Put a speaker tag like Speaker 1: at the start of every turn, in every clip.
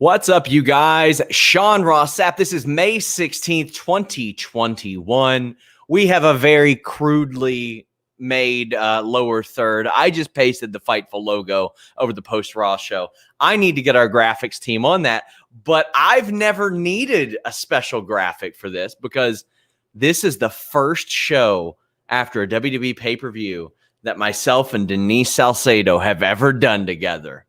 Speaker 1: What's up, you guys? Sean Ross Sapp. This is May 16th, 2021. We have a very crudely made lower third. I just pasted the Fightful logo over the post-Raw show. I need to get our graphics team on that, but I've never needed a special graphic for this because this is the first show after a WWE pay-per-view that myself and Denise Salcedo have ever done together.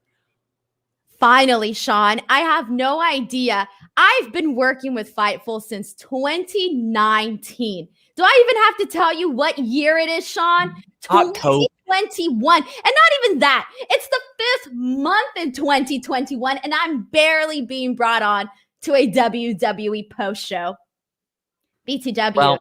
Speaker 2: Finally, Sean, I have no idea. I've been working with Fightful since 2019. Do I even have to tell you what year it is, Sean? 2021. And not even that. It's the 5th month in 2021, and I'm barely being brought on to a WWE post show. BTW. Well,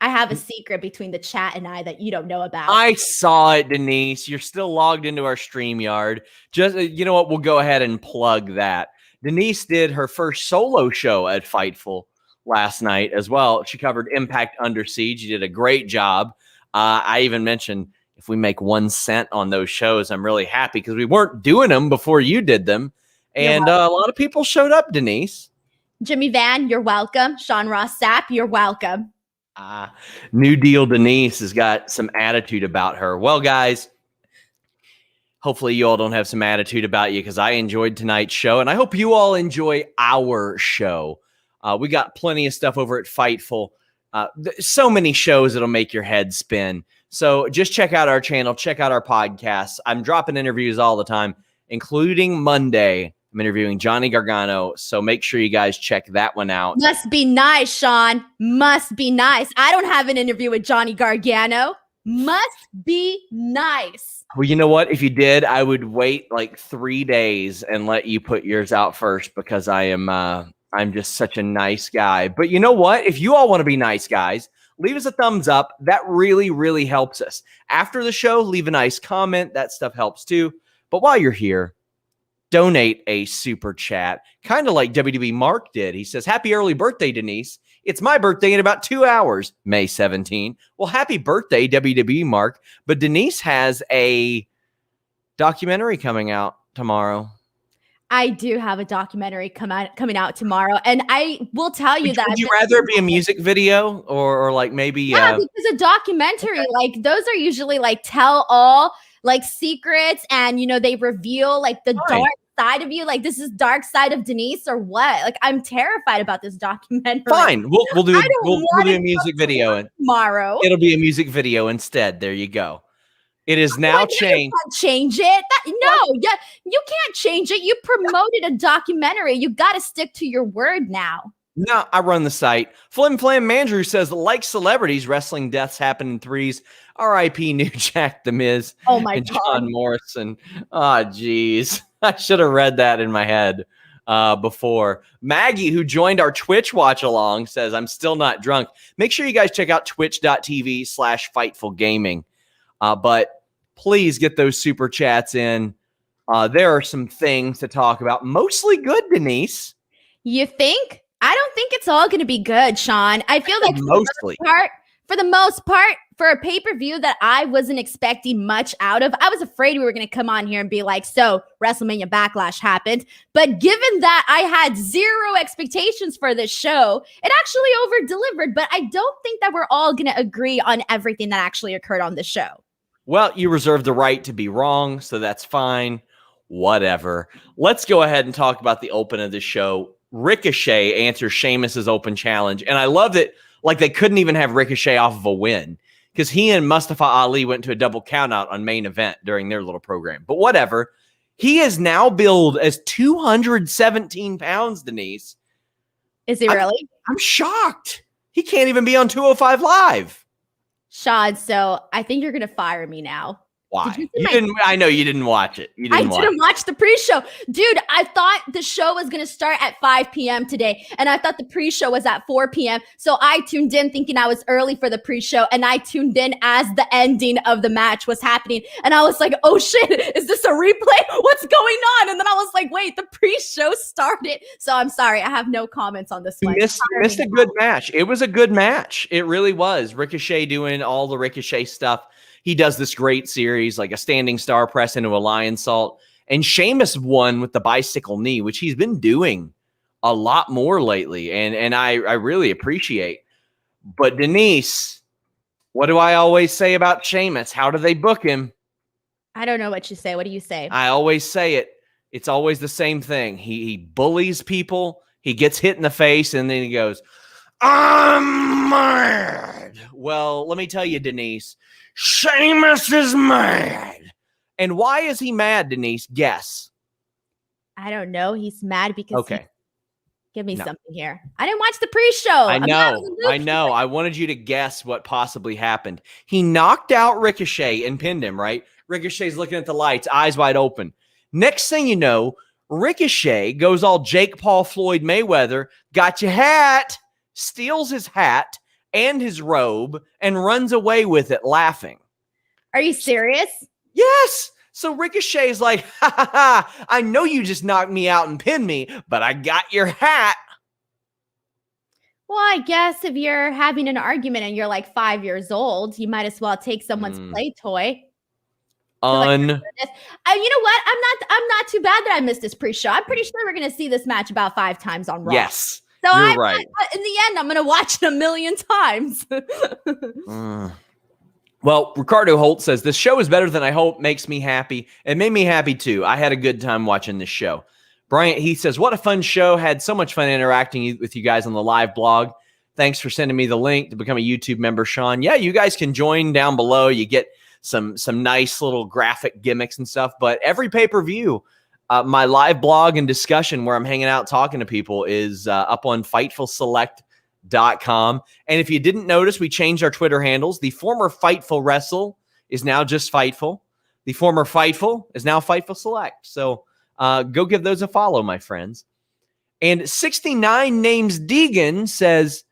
Speaker 2: I have a secret between the chat and I that you don't know about.
Speaker 1: I saw it, Denise. You're still logged into our StreamYard. Just, you know what? We'll go ahead and plug that. Denise did her first solo show at Fightful last night as well. She covered Impact Under Siege. You did a great job. I even mentioned if we make 1 cent on those shows, I'm really happy because we weren't doing them before you did them. And a lot of people showed up, Denise.
Speaker 2: Jimmy Van, you're welcome. Sean Ross Sapp, you're welcome.
Speaker 1: New Deal Denise has got some attitude about her. Well, guys, hopefully you all don't have some attitude about you because I enjoyed tonight's show, and I hope you all enjoy our show. We got plenty of stuff over at Fightful. So many shows that'll make your head spin. So just check out our channel. Check out our podcasts. I'm dropping interviews all the time, including Monday. I'm interviewing Johnny Gargano, so make sure you guys check that one out.
Speaker 2: Must be nice, Sean. Must be nice. I don't have an interview with Johnny Gargano. Must be nice.
Speaker 1: Well, you know what? If you did, I would wait like 3 days and let you put yours out first because I'm just such a nice guy. But you know what? If you all want to be nice guys, leave us a thumbs up. That really, really helps us. After the show, leave a nice comment. That stuff helps too. But while you're here, donate a super chat, kind of like WWE Mark did. He says, happy early birthday, Denise. It's my birthday in about 2 hours, May 17. Well, happy birthday, WWE Mark. But Denise has a documentary coming out tomorrow.
Speaker 2: I do have a documentary coming out tomorrow. And I will tell you that.
Speaker 1: Would you rather it be a music video or like maybe?
Speaker 2: Yeah, because a documentary, like those are usually like tell all like secrets and, you know, they reveal like the dark side of you. Like this is dark side of Denise or what? Like I'm terrified about this documentary.
Speaker 1: Fine. We'll do a music video
Speaker 2: tomorrow.
Speaker 1: It'll be a music video instead. There you go. It is now changed.
Speaker 2: Change it. You can't change it. You promoted a documentary. You got to stick to your word now.
Speaker 1: No, I run the site. Flim Flam Mandrew says, like celebrities, wrestling deaths happen in threes. R.I.P. New Jack the Miz.
Speaker 2: Oh my
Speaker 1: and
Speaker 2: God.
Speaker 1: John Morrison. Oh, geez. I should have read that in my head before. Maggie, who joined our Twitch watch along, says, I'm still not drunk. Make sure you guys check out twitch.tv/FightfulGaming. But please get those super chats in. There are some things to talk about. Mostly good, Denise.
Speaker 2: You think? I don't think it's all going to be good, Sean. I feel like for the most part, for a pay-per-view that I wasn't expecting much out of, I was afraid we were going to come on here and be like, so WrestleMania Backlash happened. But given that I had zero expectations for this show, it actually over-delivered. But I don't think that we're all going to agree on everything that actually occurred on the show.
Speaker 1: Well, you reserve the right to be wrong, so that's fine. Whatever. Let's go ahead and talk about the open of the show. Ricochet answers Sheamus's open challenge. And I love that, like, they couldn't even have Ricochet off of a win because he and Mustafa Ali went to a double countout on main event during their little program. But whatever. He is now billed as 217 pounds, Denise.
Speaker 2: Is he really?
Speaker 1: I'm shocked. He can't even be on 205 Live.
Speaker 2: Sean, so I think you're going to fire me now.
Speaker 1: Why? I know you didn't watch it.
Speaker 2: I didn't watch the pre-show. Dude, I thought the show was going to start at 5 p.m. today, and I thought the pre-show was at 4 p.m. So I tuned in thinking I was early for the pre-show, and I tuned in as the ending of the match was happening. And I was like, oh shit, is this a replay? What's going on? And then I was like, wait, the pre-show started. So I'm sorry. I have no comments on this one.
Speaker 1: You missed a good match. It was a good match. It really was. Ricochet doing all the Ricochet stuff. He does this great series, like a standing star press into a lion salt. And Sheamus won with the bicycle knee, which he's been doing a lot more lately. And I really appreciate. But Denise, what do I always say about Sheamus? How do they book him?
Speaker 2: I don't know what you say. What do you say?
Speaker 1: I always say it. It's always the same thing. He bullies people. He gets hit in the face, and then he goes, I'm mad. Well, let me tell you, Denise, Sheamus is mad. And why is he mad, Denise? Guess.
Speaker 2: I don't know. He's mad because give me something here. I didn't watch the pre-show.
Speaker 1: I know. I wanted you to guess what possibly happened. He knocked out Ricochet and pinned him, right? Ricochet's looking at the lights, eyes wide open. Next thing you know, Ricochet goes all Jake Paul Floyd Mayweather, got your hat, steals his hat and his robe, and runs away with it laughing.
Speaker 2: Are you serious?
Speaker 1: Yes. So Ricochet's like, ha ha ha, I know you just knocked me out and pinned me, but I got your hat.
Speaker 2: Well, I guess if you're having an argument and you're like 5 years old, you might as well take someone's play toy. You know what? I'm not too bad that I missed this pre-show. I'm pretty sure we're going to see this match about 5 times on Raw.
Speaker 1: Yes,
Speaker 2: so
Speaker 1: you're right.
Speaker 2: In the end, I'm going to watch it a million times.
Speaker 1: Well, Ricardo Holt says, this show is better than I hope, makes me happy. It made me happy too. I had a good time watching this show. Bryant, he says, what a fun show. Had so much fun interacting with you guys on the live blog. Thanks for sending me the link to become a YouTube member, Sean. Yeah, you guys can join down below. You get some nice little graphic gimmicks and stuff. But every pay-per-view, my live blog and discussion where I'm hanging out talking to people is up on FightfulSelect.com. And if you didn't notice, we changed our Twitter handles. The former Fightful Wrestle is now just Fightful. The former Fightful is now Fightful Select. So go give those a follow, my friends. And 69 Names Deegan says,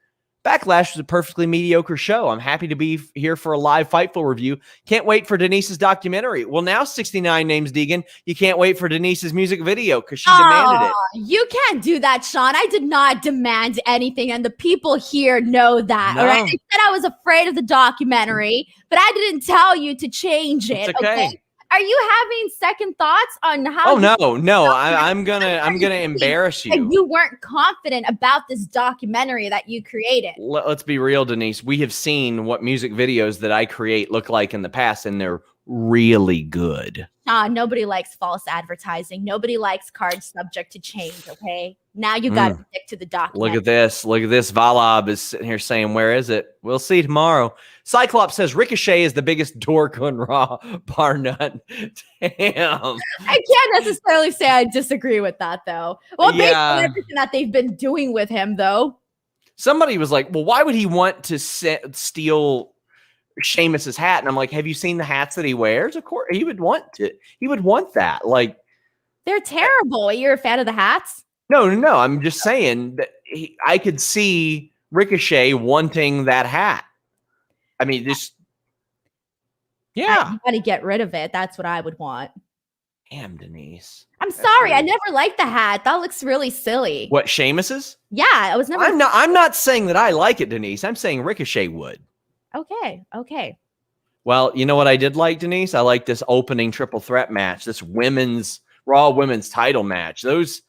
Speaker 1: Backlash was a perfectly mediocre show. I'm happy to be here for a live Fightful review. Can't wait for Denise's documentary. Well, now 69 Names Deegan, you can't wait for Denise's music video because she demanded it.
Speaker 2: You can't do that, Sean. I did not demand anything, and the people here know that.
Speaker 1: No.
Speaker 2: All right? I said I was afraid of the documentary, but I didn't tell you to change it.
Speaker 1: It's okay.
Speaker 2: Are you having second thoughts on how?
Speaker 1: Oh no! I'm gonna embarrass you.
Speaker 2: And you weren't confident about this documentary that you created.
Speaker 1: Let's be real, Denise. We have seen what music videos that I create look like in the past, and they're really good.
Speaker 2: Nobody likes false advertising. Nobody likes cards subject to change. Okay, now you got to stick to the documentary.
Speaker 1: Look at this. Look at this. Valab is sitting here saying, "Where is it? We'll see tomorrow." Cyclops says Ricochet is the biggest dork on Raw, bar none. Damn.
Speaker 2: I can't necessarily say I disagree with that, though. Well, based on everything that they've been doing with him, though. Somebody
Speaker 1: was like, well, why would he want to steal Sheamus's hat? And I'm like, have you seen the hats that he wears? Of course, he would want to. He would want that. Like,
Speaker 2: they're terrible. You're a fan of the hats?
Speaker 1: No. I'm just saying that I could see Ricochet wanting that hat. I mean, just, yeah.
Speaker 2: You got to get rid of it. That's what I would want.
Speaker 1: Damn, Denise.
Speaker 2: I'm sorry. I never liked the hat. That looks really silly.
Speaker 1: What, Sheamus's?
Speaker 2: Yeah, I was never.
Speaker 1: I'm not saying that I like it, Denise. I'm saying Ricochet would.
Speaker 2: Okay.
Speaker 1: Well, you know what I did like, Denise? I like this opening triple threat match, this Raw women's title match. Those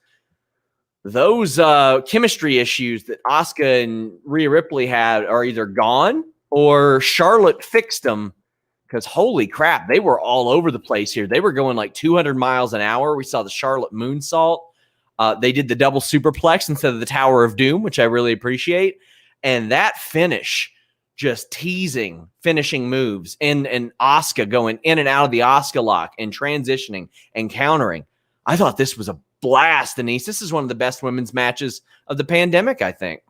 Speaker 1: chemistry issues that Asuka and Rhea Ripley had are either gone or Charlotte fixed them, because holy crap, they were all over the place here. They were going like 200 miles an hour. We saw the Charlotte moonsault. They did the double superplex instead of the Tower of Doom, which I really appreciate. And that finish, just teasing finishing moves, and Asuka going in and out of the Asuka lock and transitioning and countering. I thought this was a blast, Denise. This is one of the best women's matches of the pandemic, I think.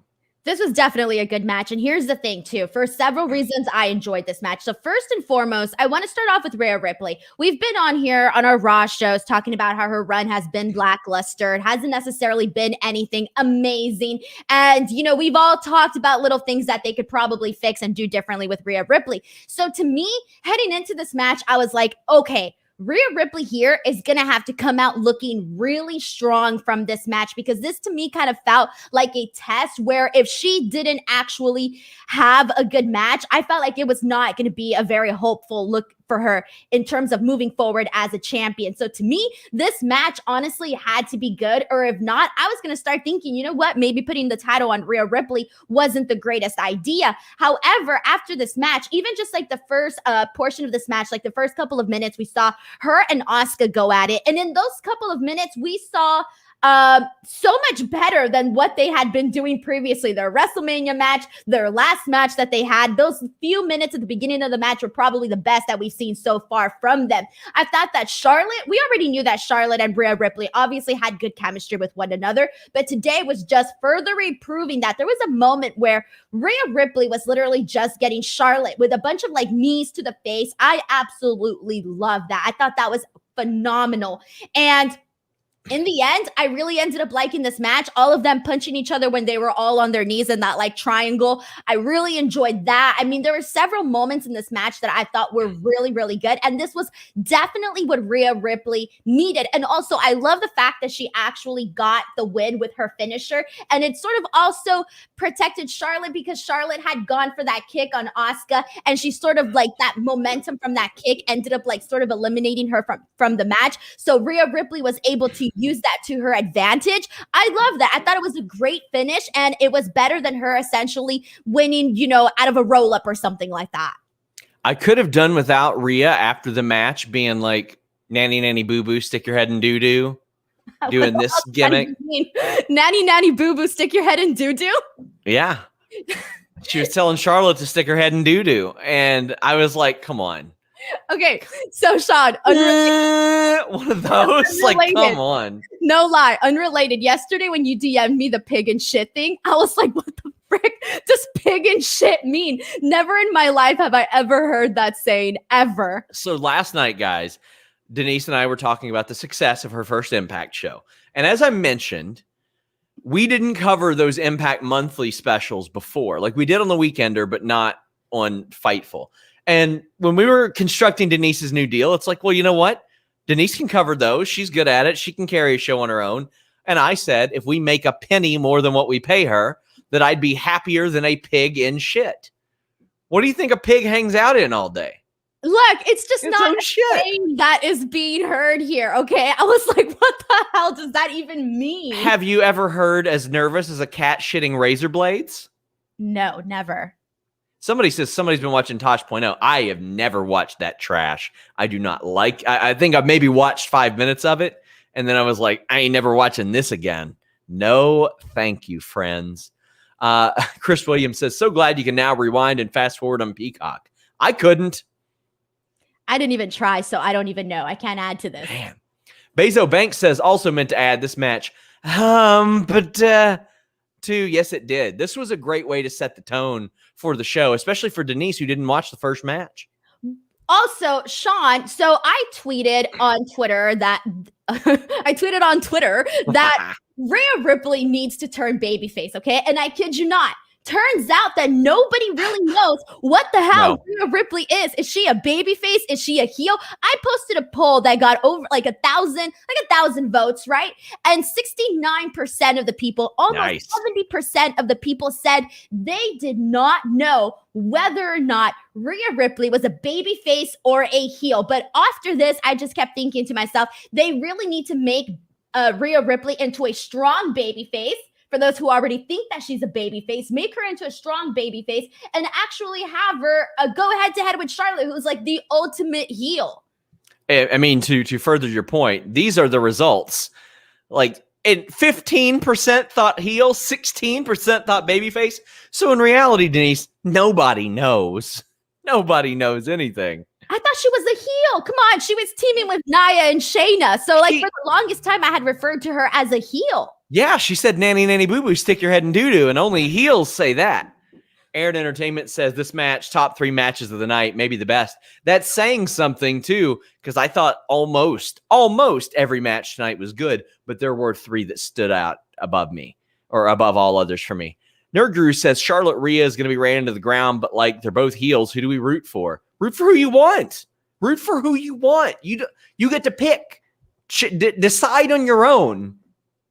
Speaker 2: This was definitely a good match. And here's the thing, too. For several reasons, I enjoyed this match. So first and foremost, I want to start off with Rhea Ripley. We've been on here on our Raw shows talking about how her run has been lackluster. It hasn't necessarily been anything amazing. And, we've all talked about little things that they could probably fix and do differently with Rhea Ripley. So to me, heading into this match, I was like, okay, Rhea Ripley here is going to have to come out looking really strong from this match, because this to me kind of felt like a test where if she didn't actually have a good match, I felt like it was not going to be a very hopeful look for her in terms of moving forward as a champion. So to me, this match honestly had to be good, or if not, I was going to start thinking, you know what, maybe putting the title on Rhea Ripley wasn't the greatest idea. However, after this match, even just like the first portion of this match, like the first couple of minutes, we saw her and Asuka go at it. And in those couple of minutes, we saw so much better than what they had been doing previously. Their WrestleMania match, their last match that they had, those few minutes at the beginning of the match were probably the best that we've seen so far from them. I thought that we already knew that Charlotte and Rhea Ripley obviously had good chemistry with one another, but today was just further proving that. There was a moment where Rhea Ripley was literally just getting Charlotte with a bunch of like knees to the face. I absolutely love that. I thought that was phenomenal. And in the end, I really ended up liking this match. All of them punching each other when they were all on their knees in that like triangle. I really enjoyed that. I mean, there were several moments in this match that I thought were really, really good. And this was definitely what Rhea Ripley needed. And also, I love the fact that she actually got the win with her finisher. And it sort of also protected Charlotte because Charlotte had gone for that kick on Asuka. And she sort of like that momentum from that kick ended up like sort of eliminating her from the match. So Rhea Ripley was able to use that to her advantage. I love that. I thought it was a great finish, and it was better than her essentially winning, you know, out of a roll up or something like that.
Speaker 1: I could have done without Rhea after the match being like, nanny, nanny, boo boo, stick your head in doo doo, doing this gimmick.
Speaker 2: Nanny, nanny, boo boo, stick your head in doo doo.
Speaker 1: Yeah. She was telling Charlotte to stick her head in doo doo. And I was like, come on.
Speaker 2: Okay, so Sean,
Speaker 1: one of those, like, come on.
Speaker 2: No lie, unrelated. Yesterday when you DM'd me the pig and shit thing, I was like, what the frick does pig and shit mean? Never in my life have I ever heard that saying, ever.
Speaker 1: So last night, guys, Denise and I were talking about the success of her first Impact show. And as I mentioned, we didn't cover those Impact monthly specials before. Like we did on the Weekender, but not on Fightful. And when we were constructing Denise's new deal, it's like, well, you know what? Denise can cover those. She's good at it. She can carry a show on her own. And I said, if we make a penny more than what we pay her, that I'd be happier than a pig in shit. What do you think a pig hangs out in all day?
Speaker 2: Look, it's just not a thing that is being heard here, okay? I was like, what the hell does that even mean?
Speaker 1: Have you ever heard as nervous as a cat shitting razor blades?
Speaker 2: No, never.
Speaker 1: Somebody says somebody's been watching Tosh.0. I have never watched that trash. I do not like. I think I've maybe watched 5 minutes of it, and then I was like, I ain't never watching this again. No, thank you, friends. Chris Williams says, so glad you can now rewind and fast forward on Peacock. I couldn't.
Speaker 2: I didn't even try, so I don't even know. I can't add to this.
Speaker 1: Man. Bezo Banks says, also meant to add this match. Yes, it did. This was a great way to set the tone for the show, especially for Denise, who didn't watch the first match.
Speaker 2: Also, Sean, so I tweeted on Twitter that Rhea Ripley needs to turn babyface, okay? And I kid you not. Turns out that nobody really knows what the hell Rhea Ripley is. Is she a babyface? Is she a heel? I posted a poll that got over like a thousand votes, right? And 69% of the people, almost 70% of the people said they did not know whether or not Rhea Ripley was a babyface or a heel. But after this, I just kept thinking to myself, they really need to make Rhea Ripley into a strong babyface. For those who already think that she's a babyface, make her into a strong babyface and actually have her go head-to-head with Charlotte, who's like the ultimate heel.
Speaker 1: I mean, to further your point, these are the results. Like, 15% thought heel, 16% thought babyface. So in reality, Denise, nobody knows. Nobody knows anything.
Speaker 2: I thought she was a heel. Come on, she was teaming with Nia and Shayna. So like for the longest time, I had referred to her as a heel.
Speaker 1: Yeah, she said, nanny, nanny, boo-boo, stick your head in doo-doo, and only heels say that. Aaron Entertainment says this match, top 3 matches of the night, maybe the best. That's saying something, too, because I thought almost every match tonight was good, but there were 3 that stood out above me, or above all others for me. Nerd Guru says Charlotte Rhea is going to be ran into the ground, but like they're both heels. Who do we root for? Root for who you want. Root for who you want. You get to pick. Decide on your own.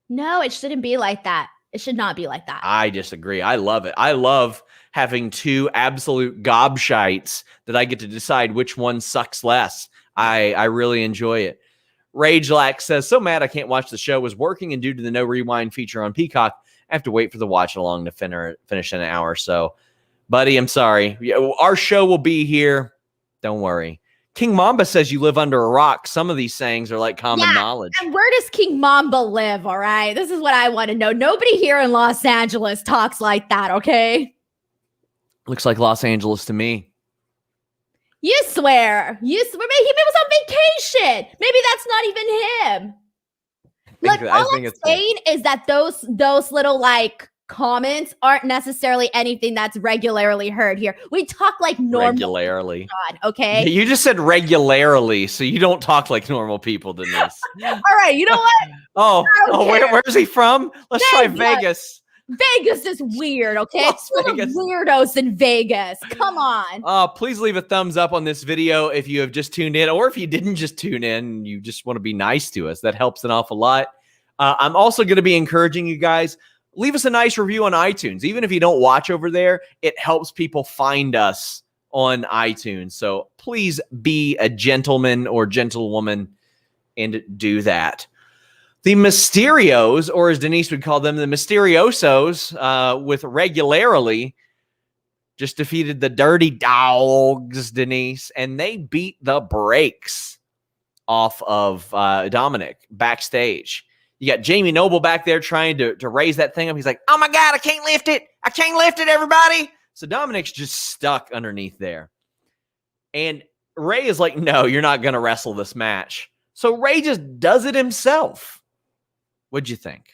Speaker 1: No,
Speaker 2: it shouldn't be like that. It should not be like that.
Speaker 1: I disagree. I love it. I love having two absolute gobshites that I get to decide which one sucks less. I really enjoy it. Rage Lack says, so mad I can't watch the show. Was working, and due to the no rewind feature on Peacock, I have to wait for the watch along to finish in an hour or so. Buddy, I'm sorry. Our show will be here. Don't worry. King Mamba says you live under a rock. Some of these sayings are like common knowledge.
Speaker 2: And where does King Mamba live? All right. This is what I want to know. Nobody here in Los Angeles talks like that, okay?
Speaker 1: Looks like Los Angeles to me.
Speaker 2: You swear. Maybe he was on vacation. Maybe that's not even him. Look, all I'm saying is that those little like comments aren't necessarily anything that's regularly heard here. We talk like normal.
Speaker 1: Regularly.
Speaker 2: Okay.
Speaker 1: You just said regularly, so you don't talk like normal people, Denise.
Speaker 2: All right. You know what?
Speaker 1: Where's he from? Let's try Vegas.
Speaker 2: Vegas is weird, okay? It's full of weirdos in Vegas. Come on.
Speaker 1: Please leave a thumbs up on this video if you have just tuned in, or if you didn't just tune in, you just want to be nice to us. That helps an awful lot. I'm also going to be encouraging you guys, leave us a nice review on iTunes. Even if you don't watch over there, it helps people find us on iTunes. So please be a gentleman or gentlewoman and do that. The Mysterios, or as Denise would call them, the Mysteriosos, with regularly just defeated the Dirty Dogs, Denise, and they beat the brakes off of Dominic backstage. You got Jamie Noble back there trying to raise that thing up. He's like, oh my God, I can't lift it. I can't lift it, everybody. So Dominic's just stuck underneath there. And Ray is like, no, you're not going to wrestle this match. So Ray just does it himself. What'd you think?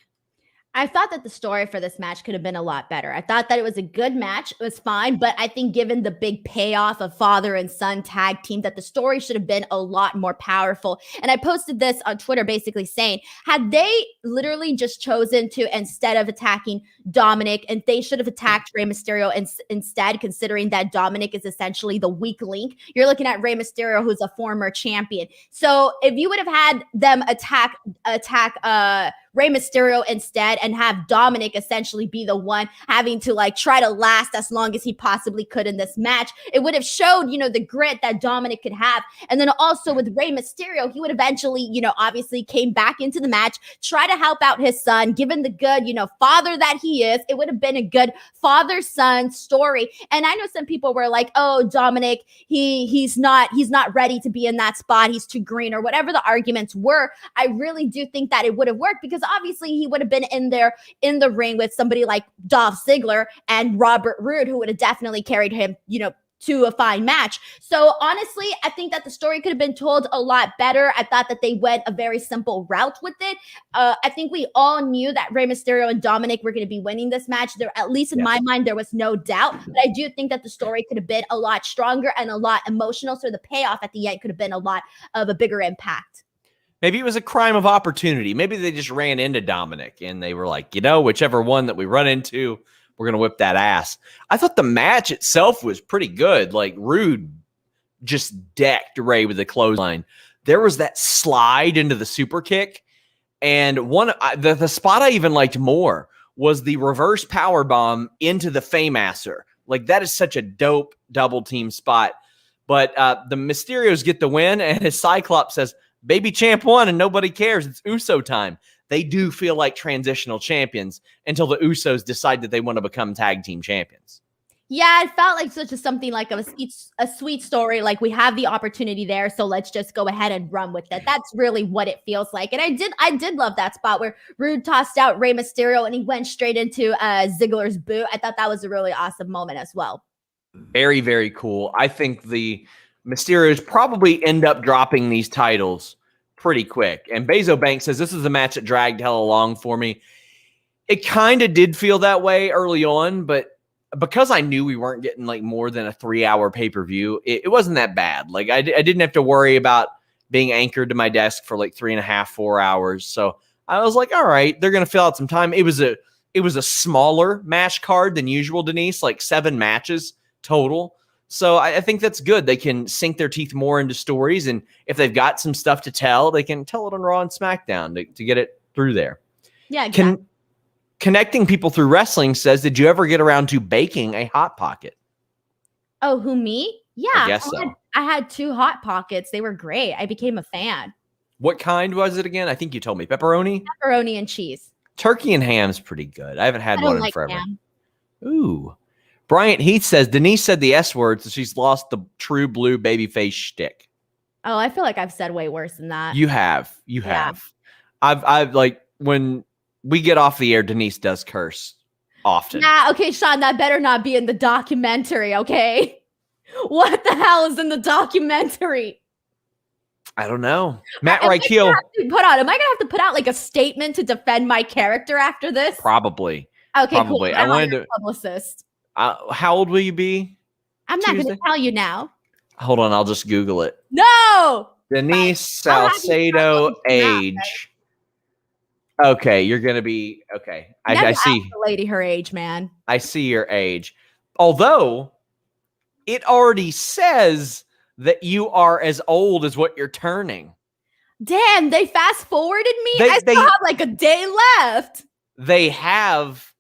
Speaker 2: I thought that the story for this match could have been a lot better. I thought that it was a good match. It was fine, but I think given the big payoff of father and son tag team, that the story should have been a lot more powerful. And I posted this on Twitter basically saying, had they literally just chosen to, instead of attacking Dominic, and they should have attacked Rey Mysterio instead, considering that Dominic is essentially the weak link. You're looking at Rey Mysterio, who's a former champion. So if you would have had them attack Rey Mysterio instead and have Dominic essentially be the one having to like try to last as long as he possibly could in this match, it would have showed, the grit that Dominic could have. And then also with Rey Mysterio, he would eventually, obviously came back into the match, try to help out his son, given the good, father that he is. It would have been a good father-son story. And I know some people were like, oh, Dominic, he's not ready to be in that spot. He's too green, or whatever the arguments were. I really do think that it would have worked, because obviously he would have been in there in the ring with somebody like Dolph Ziggler and Robert Roode, who would have definitely carried him, to a fine match. So honestly, I think that the story could have been told a lot better. I thought that they went a very simple route with it. I think we all knew that Rey Mysterio and Dominic were going to be winning this match. There, at least in my mind, there was no doubt. But I do think that the story could have been a lot stronger and a lot emotional. So the payoff at the end could have been a lot of a bigger impact.
Speaker 1: Maybe it was a crime of opportunity. Maybe they just ran into Dominic and they were like, whichever one that we run into, we're going to whip that ass. I thought the match itself was pretty good. Like, Roode just decked Ray with a clothesline. There was that slide into the super kick. And the spot I even liked more was the reverse power bomb into the Faymaster. Like, that is such a dope double team spot. But the Mysterios get the win, and his Cyclops says, baby champ won and nobody cares. It's Uso time. They do feel like transitional champions until the Usos decide that they want to become tag team champions.
Speaker 2: Yeah, it felt like something like a sweet story. Like, we have the opportunity there, so let's just go ahead and run with it. That's really what it feels like. And I did love that spot where Roode tossed out Rey Mysterio and he went straight into Ziggler's boot. I thought that was a really awesome moment as well.
Speaker 1: Very, very cool. I think the Mysterios probably end up dropping these titles pretty quick. And Bezo Bank says, this is a match that dragged hell along for me. It kind of did feel that way early on, but because I knew we weren't getting like more than a 3-hour pay-per-view, it wasn't that bad. Like, I didn't have to worry about being anchored to my desk for like 3.5, 4 hours. So I was like, all right, they're going to fill out some time. It was a smaller match card than usual, Denise, like 7 matches total. So I think that's good. They can sink their teeth more into stories. And if they've got some stuff to tell, they can tell it on Raw and SmackDown to get it through there.
Speaker 2: Yeah, exactly.
Speaker 1: Connecting People Through Wrestling says, did you ever get around to baking a Hot Pocket?
Speaker 2: Oh, who, me? Yeah.
Speaker 1: I guess so.
Speaker 2: I had 2 Hot Pockets. They were great. I became a fan.
Speaker 1: What kind was it again? I think you told me. Pepperoni?
Speaker 2: Pepperoni and cheese.
Speaker 1: Turkey and ham's pretty good. I haven't had one in forever.
Speaker 2: Ham.
Speaker 1: Ooh. Bryant Heath says, Denise said the S word, so she's lost the true blue babyface shtick.
Speaker 2: Oh, I feel like I've said way worse than that.
Speaker 1: You have. I've like, when we get off the air, Denise does curse often.
Speaker 2: Nah, okay, Sean, that better not be in the documentary, okay? What the hell is in the documentary?
Speaker 1: I don't know. Matt Reichel.
Speaker 2: Am I gonna have to put out like a statement to defend my character after this?
Speaker 1: Probably.
Speaker 2: Okay,
Speaker 1: Probably.
Speaker 2: Cool.
Speaker 1: I wanted to.
Speaker 2: Publicist.
Speaker 1: How old will you be?
Speaker 2: I'm not going to tell you now.
Speaker 1: Hold on, I'll just Google it.
Speaker 2: No.
Speaker 1: Denise Salcedo age. Okay, you're gonna be okay. I see.
Speaker 2: The lady her age, man.
Speaker 1: I see your age. Although it already says that you are as old as what you're turning.
Speaker 2: Damn, they fast forwarded me. I still have like a day left.
Speaker 1: They have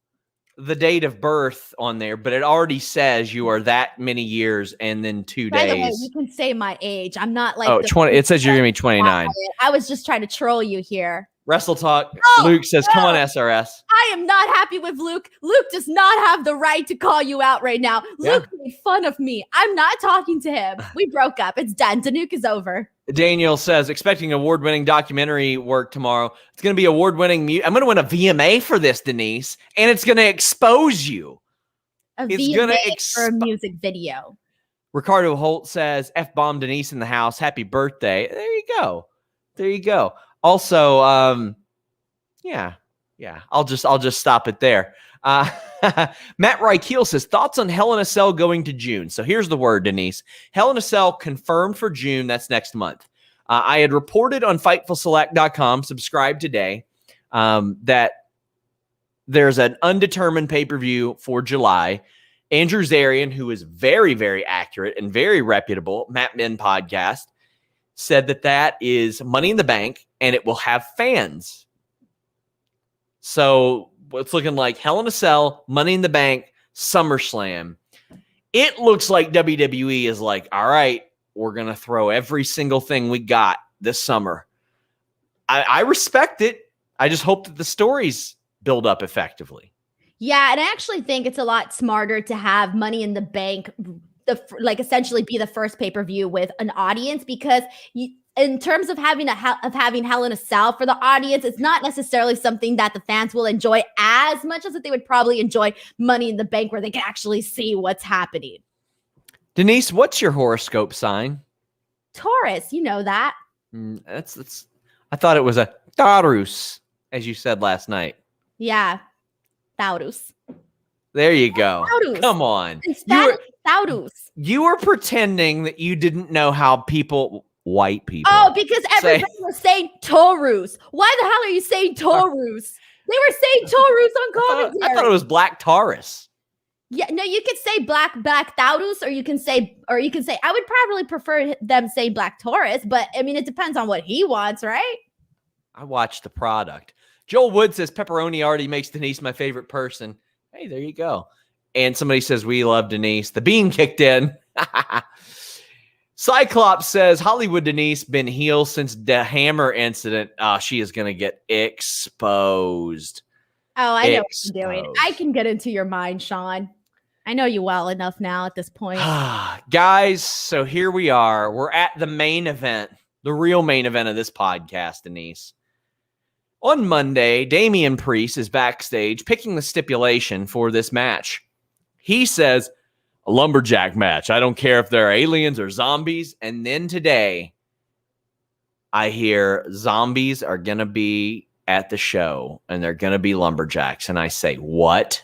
Speaker 1: the date of birth on there, but it already says you are that many years and then 2 days. By the way,
Speaker 2: you can say my age. I'm not like
Speaker 1: 20. It says you're gonna be 29.
Speaker 2: I was just trying to troll you here.
Speaker 1: Wrestle Talk. Luke says, come on, SRS.
Speaker 2: I am not happy with Luke. Luke does not have the right to call you out right now. Luke made fun of me. I'm not talking to him. We broke up. It's done. Danuke is over.
Speaker 1: Daniel says, expecting award-winning documentary work tomorrow. It's going to be award-winning. I'm going to win a VMA for this, Denise, and it's going to expose you.
Speaker 2: It's going to for a music video.
Speaker 1: Ricardo Holt says, F-bomb Denise in the house. Happy birthday. There you go. There you go. Also, yeah. I'll just stop it there. Matt Reichel says, thoughts on Hell in a Cell going to June. So here's the word, Denise. Hell in a Cell confirmed for June. That's next month. I had reported on FightfulSelect.com, subscribe today, that there's an undetermined pay-per-view for July. Andrew Zarian, who is very, very accurate and very reputable, Matt Min podcast, said that is Money in the Bank, and it will have fans. So it's looking like Hell in a Cell, Money in the Bank, SummerSlam. It looks like WWE is like, all right, we're going to throw every single thing we got this summer. I respect it. I just hope that the stories build up effectively.
Speaker 2: Yeah, and I actually think it's a lot smarter to have Money in the Bank essentially be the first pay-per-view with an audience, because in terms of having Hell in a Cell for the audience, it's not necessarily something that the fans will enjoy as much as that they would probably enjoy Money in the Bank, where they can actually see what's happening.
Speaker 1: Denise, what's your horoscope sign?
Speaker 2: Taurus, you know that.
Speaker 1: That's. I thought it was a Taurus, as you said last night.
Speaker 2: Yeah, Taurus.
Speaker 1: There you go.
Speaker 2: Taurus.
Speaker 1: Come on.
Speaker 2: Taurus.
Speaker 1: You were pretending that you didn't know how white people.
Speaker 2: Oh, because everybody was saying Taurus. Why the hell are you saying Taurus? They were saying Taurus on commentary.
Speaker 1: I thought it was Black Taurus.
Speaker 2: Yeah, no, you could say black Taurus, or you can say, I would probably prefer them say Black Taurus, but I mean, it depends on what he wants, right?
Speaker 1: I watched the product. Joel Wood says pepperoni already makes Denise my favorite person. Hey, there you go. And somebody says, we love Denise. The bean kicked in. Cyclops says, Hollywood Denise been heel since the Hammer incident. She is going to get exposed.
Speaker 2: Oh, I know what you're doing. I can get into your mind, Sean. I know you well enough now at this point.
Speaker 1: Guys, so here we are. We're at the main event, the real main event of this podcast, Denise. On Monday, Damian Priest is backstage picking the stipulation for this match. He says, a lumberjack match. I don't care if they're aliens or zombies. And then today, I hear zombies are going to be at the show and they're going to be lumberjacks. And I say, what?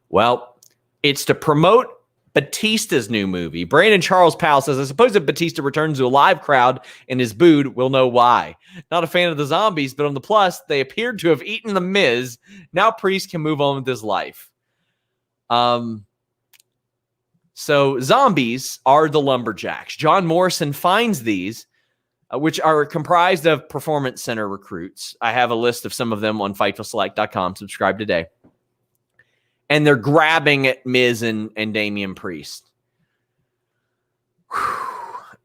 Speaker 1: Well, it's to promote Batista's new movie. Brandon Charles Powell says, I suppose if Batista returns to a live crowd and is booed, we'll know why. Not a fan of the zombies, but on the plus, they appeared to have eaten the Miz. Now Priest can move on with his life. So zombies are the lumberjacks. John Morrison finds these which are comprised of Performance Center recruits. I have a list of some of them on FightfulSelect.com. Subscribe today. And they're grabbing at Miz and Damian Priest.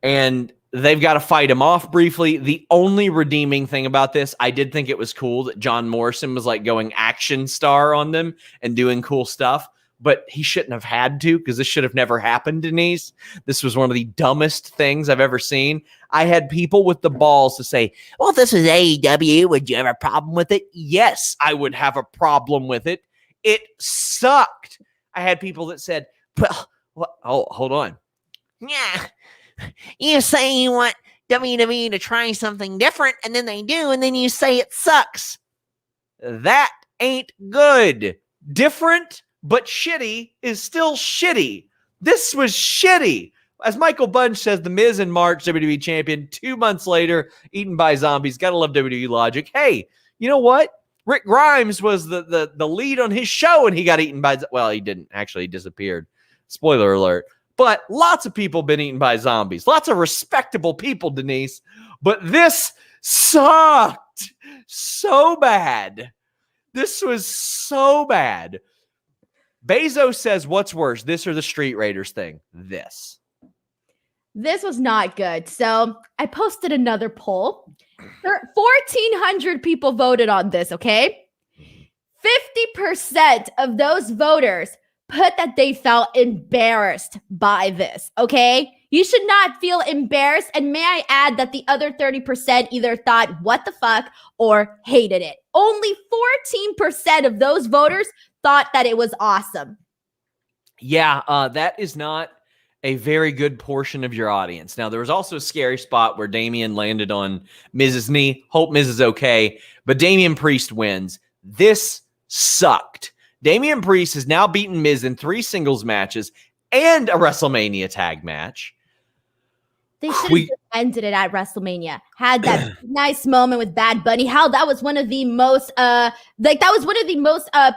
Speaker 1: And they've got to fight him off briefly. The only redeeming thing about this, I did think it was cool that John Morrison was like going action star on them and doing cool stuff, but he shouldn't have had to, because this should have never happened, Denise. This was one of the dumbest things I've ever seen. I had people with the balls to say, well, this is AEW. Would you have a problem with it? Yes, I would have a problem with it. It sucked. I had people that said, well, oh, hold on.
Speaker 3: Yeah. You say you want WWE to try something different, and then they do, and then you say it sucks.
Speaker 1: That ain't good. Different but shitty is still shitty. This was shitty. As Michael Bunch says, The Miz in March, WWE champion, 2 months later, eaten by zombies. Gotta love WWE logic. Hey, you know what? Rick Grimes was the lead on his show, and he got eaten by, well, he didn't. Actually, he disappeared. Spoiler alert. But lots of people been eaten by zombies. Lots of respectable people, Denise. But this sucked so bad. This was so bad. Bezos says, what's worse, this or the Street Raiders thing? This.
Speaker 2: This was not good. So I posted another poll. 1,400 people voted on this, okay? 50% of those voters put that they felt embarrassed by this, okay? You should not feel embarrassed. And may I add that the other 30% either thought, what the fuck, or hated it. Only 14% of those voters thought that it was awesome.
Speaker 1: Yeah, that is not a very good portion of your audience. Now, there was also a scary spot where Damian landed on Miz's knee. Hope Miz is okay, but Damian Priest wins. This sucked. Damian Priest has now beaten Miz in 3 singles matches and a WrestleMania tag match.
Speaker 2: They should have just ended it at WrestleMania. Had that nice moment with Bad Bunny. How that was one of the most,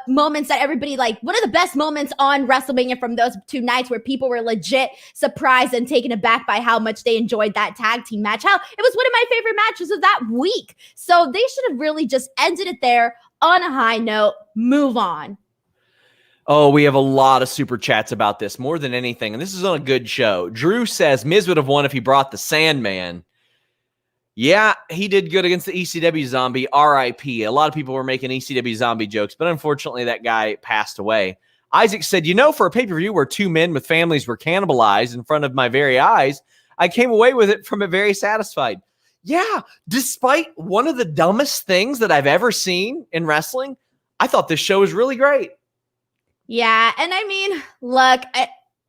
Speaker 2: moments that everybody, one of the best moments on WrestleMania from those 2 nights where people were legit surprised and taken aback by how much they enjoyed that tag team match. How it was one of my favorite matches of that week. So they should have really just ended it there on a high note, move on.
Speaker 1: Oh, we have a lot of super chats about this more than anything. And this is on a good show. Drew says Miz would have won if he brought the Sandman. Yeah, he did good against the ECW zombie, RIP. A lot of people were making ECW zombie jokes, but unfortunately that guy passed away. Isaac said, for a pay-per-view where 2 men with families were cannibalized in front of my very eyes, I came away with it from it very satisfied. Yeah, despite one of the dumbest things that I've ever seen in wrestling, I thought this show was really great.
Speaker 2: Yeah, and I mean, look,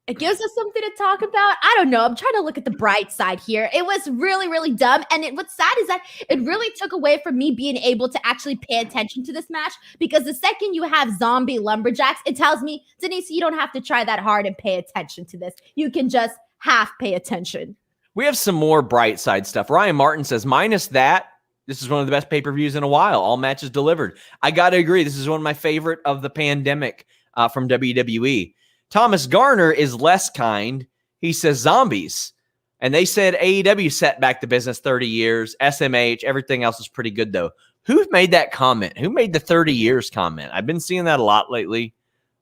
Speaker 2: it gives us something to talk about. I don't know. I'm trying to look at the bright side here. It was really, really dumb. And what's sad is that it really took away from me being able to actually pay attention to this match, because the second you have zombie lumberjacks, it tells me, Denise, you don't have to try that hard and pay attention to this. You can just half pay attention.
Speaker 1: We have some more bright side stuff. Ryan Martin says, minus that, this is one of the best pay-per-views in a while. All matches delivered. I got to agree. This is one of my favorite of the pandemic from WWE. Thomas Garner is less kind. He says zombies. And they said AEW set back the business 30 years. SMH, everything else is pretty good, though. Who made that comment? Who made the 30 years comment? I've been seeing that a lot lately,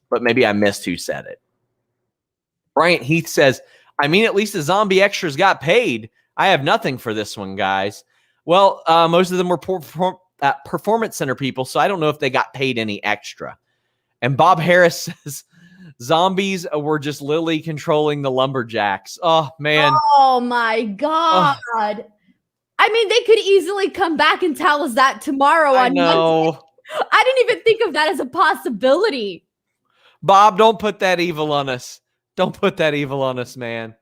Speaker 1: but maybe I missed who said it. Bryant Heath says, at least the zombie extras got paid. I have nothing for this one, guys. Well, most of them were Performance Center people, so I don't know if they got paid any extra. And Bob Harris says zombies were just Lily controlling the Lumberjacks. Oh, man.
Speaker 2: Oh, my God. Oh. They could easily come back and tell us that tomorrow on Monday. I didn't even think of that as a possibility.
Speaker 1: Bob, don't put that evil on us. Don't put that evil on us, man.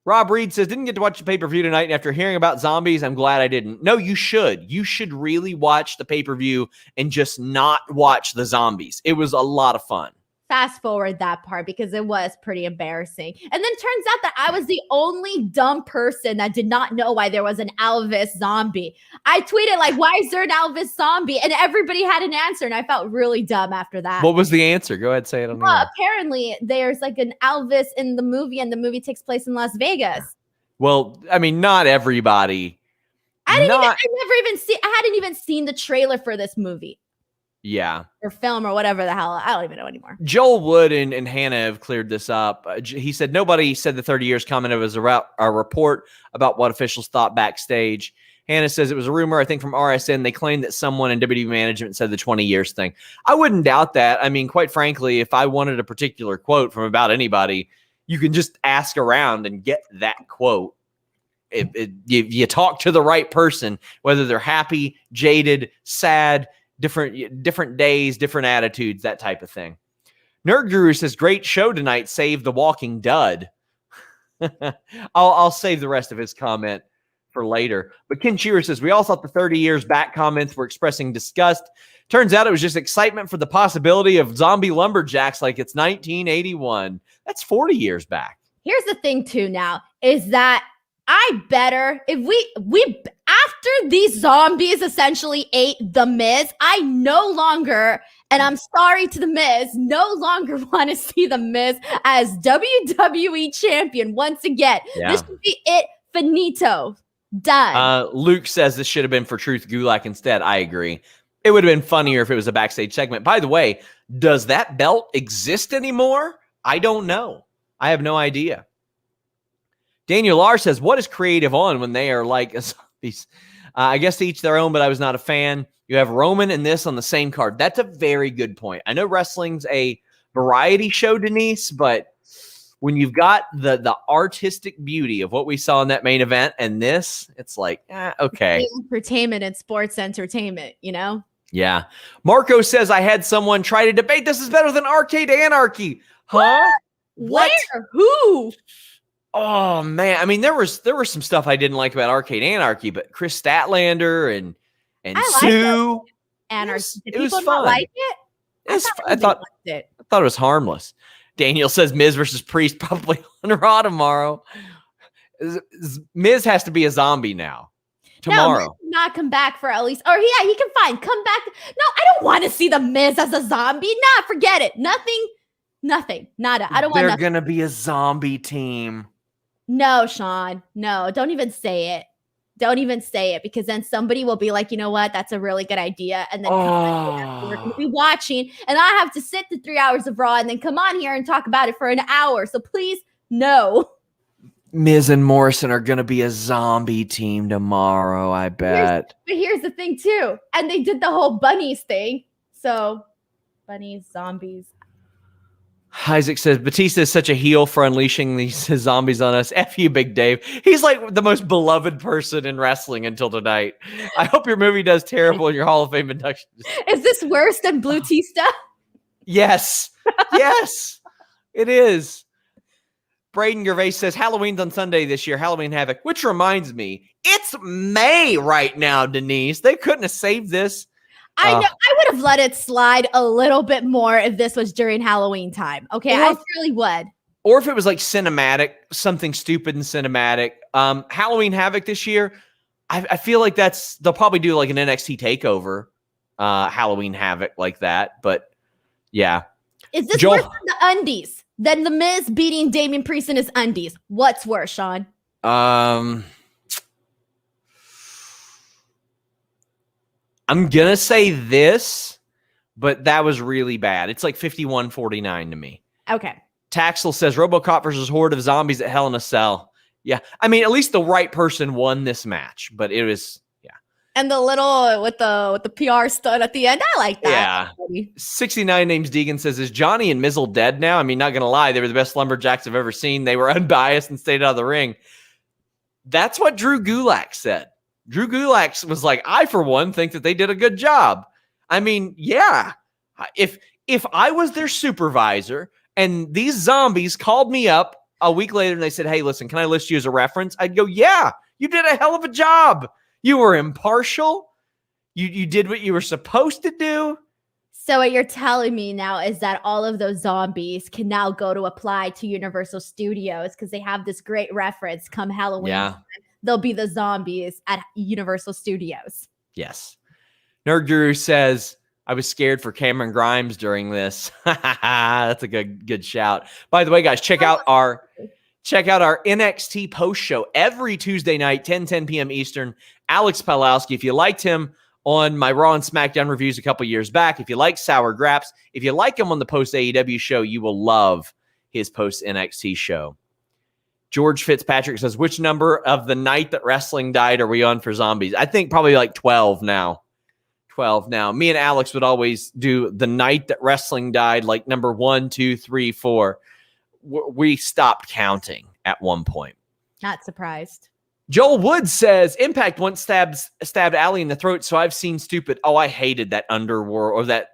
Speaker 1: Rob Reed says, didn't get to watch the pay-per-view tonight, and after hearing about zombies, I'm glad I didn't. No, you should. You should really watch the pay-per-view and just not watch the zombies. It was a lot of fun.
Speaker 2: Fast forward that part because it was pretty embarrassing. And then turns out that I was the only dumb person that did not know why there was an Elvis zombie. I tweeted why is there an Elvis zombie? And everybody had an answer, and I felt really dumb after that.
Speaker 1: What was the answer? Go ahead, say it on the air.
Speaker 2: Apparently there's an Elvis in the movie, and the movie takes place in Las Vegas.
Speaker 1: Well, not everybody
Speaker 2: I hadn't even seen the trailer for this movie.
Speaker 1: Yeah.
Speaker 2: Or film or whatever the hell. I don't even know anymore.
Speaker 1: Joel Wood and Hannah have cleared this up. He said nobody said the 30 years comment. It was a report about what officials thought backstage. Hannah says it was a rumor, I think, from RSN. They claimed that someone in WWE management said the 20 years thing. I wouldn't doubt that. I mean, quite frankly, if I wanted a particular quote from about anybody, you can just ask around and get that quote. You talk to the right person, whether they're happy, jaded, sad, different days, different attitudes, that type of thing. Nerd Guru says, great show tonight. Save the walking dud. I'll save the rest of his comment for later. But Ken Shearer says, we all thought the 30 years back comments were expressing disgust. Turns out it was just excitement for the possibility of zombie lumberjacks like it's 1981. That's 40 years back.
Speaker 2: Here's the thing too now, is that if we after these zombies essentially ate The Miz, I no longer, and I'm sorry to The Miz, no longer want to see The Miz as WWE champion once again.
Speaker 1: Yeah.
Speaker 2: This should be it, finito, done.
Speaker 1: Luke says this should have been for Truth Gulak instead. I agree. It would have been funnier if it was a backstage segment. By the way, does that belt exist anymore? I don't know. I have no idea. Daniel R says, what is creative on when they are like zombies? I guess to each their own, but I was not a fan. You have Roman and this on the same card. That's a very good point. I know wrestling's a variety show, Denise, but when you've got the artistic beauty of what we saw in that main event and this, it's like, okay.
Speaker 2: Entertainment and sports entertainment, you know?
Speaker 1: Yeah. Marco says, I had someone try to debate this is better than Arcade Anarchy. Huh?
Speaker 2: What? Where? Who?
Speaker 1: Oh man, I mean there was some stuff I didn't like about Arcade Anarchy, but Chris Statlander and Sue,
Speaker 2: Anarchy.
Speaker 1: It was fun.
Speaker 2: Not like it?
Speaker 1: I thought it was harmless. Daniel says Miz versus Priest probably on Raw tomorrow. Miz has to be a zombie now. Tomorrow.
Speaker 2: No, not come back for at least, or yeah, he can come back. No, I don't want to see the Miz as a zombie. Nah, forget it. Nothing. Nada. I don't want.
Speaker 1: They're gonna be a zombie team.
Speaker 2: No, Sean. No, don't even say it. Don't even say it, because then somebody will be like, you know what? That's a really good idea. And then we're going to be watching, and I have to sit the 3 hours of Raw and then come on here and talk about it for an hour. So please, no.
Speaker 1: Miz and Morrison are going to be a zombie team tomorrow, I bet.
Speaker 2: But here's the thing, too. And they did the whole bunnies thing. So bunnies, zombies.
Speaker 1: Isaac says, Batista is such a heel for unleashing these zombies on us. F you, Big Dave. He's like the most beloved person in wrestling until tonight. I hope your movie does terrible in your Hall of Fame induction.
Speaker 2: Is this worse than Blutista?
Speaker 1: Yes. Yes, it is. Braden Gervais says, Halloween's on Sunday this year, Halloween Havoc, which reminds me, it's May right now, Denise. They couldn't have saved this.
Speaker 2: I know. I would have let it slide a little bit more if this was during Halloween time. Okay, I really would.
Speaker 1: Or if it was like cinematic, something stupid and cinematic. Halloween Havoc this year, I feel like they'll probably do like an NXT takeover Halloween Havoc like that. But yeah.
Speaker 2: Is this worse than the undies? Than The Miz beating Damian Priest in his undies? What's worse, Sean?
Speaker 1: I'm going to say this, but that was really bad. It's like 51-49 to me.
Speaker 2: Okay.
Speaker 1: Taxel says RoboCop versus Horde of Zombies at Hell in a Cell. Yeah. I mean, at least the right person won this match, but it was, yeah.
Speaker 2: And the little, with the PR stunt at the end, I like that.
Speaker 1: Yeah. 69 names Deegan says, is Johnny and Mizzle dead now? I mean, not going to lie. They were the best lumberjacks I've ever seen. They were unbiased and stayed out of the ring. That's what Drew Gulak said. Drew Gulak was like, I, for one, think that they did a good job. I mean, yeah. If I was their supervisor and these zombies called me up a week later and they said, hey, listen, can I list you as a reference? I'd go, yeah, you did a hell of a job. You were impartial. You did what you were supposed to do.
Speaker 2: So what you're telling me now is that all of those zombies can now go to apply to Universal Studios because they have this great reference come Halloween. Yeah. They'll be the zombies at Universal Studios.
Speaker 1: Yes. Nerd Guru says, I was scared for Cameron Grimes during this. That's a good shout. By the way, guys, check out our NXT post show every Tuesday night, 10 p.m. Eastern Alex Palowski, if you liked him on my Raw and SmackDown reviews a couple years back, if you like Sour Graps, if you like him on the post-AEW show, you will love his post-NXT show. George Fitzpatrick says, which number of the night that wrestling died are we on for zombies? I think probably like 12 now. 12 now. Me and Alex would always do the night that wrestling died, like number 1, 2, 3, 4. We stopped counting at one point.
Speaker 2: Not surprised.
Speaker 1: Joel Wood says, Impact once stabbed Allie in the throat, so I've seen stupid. Oh, I hated that underworld or that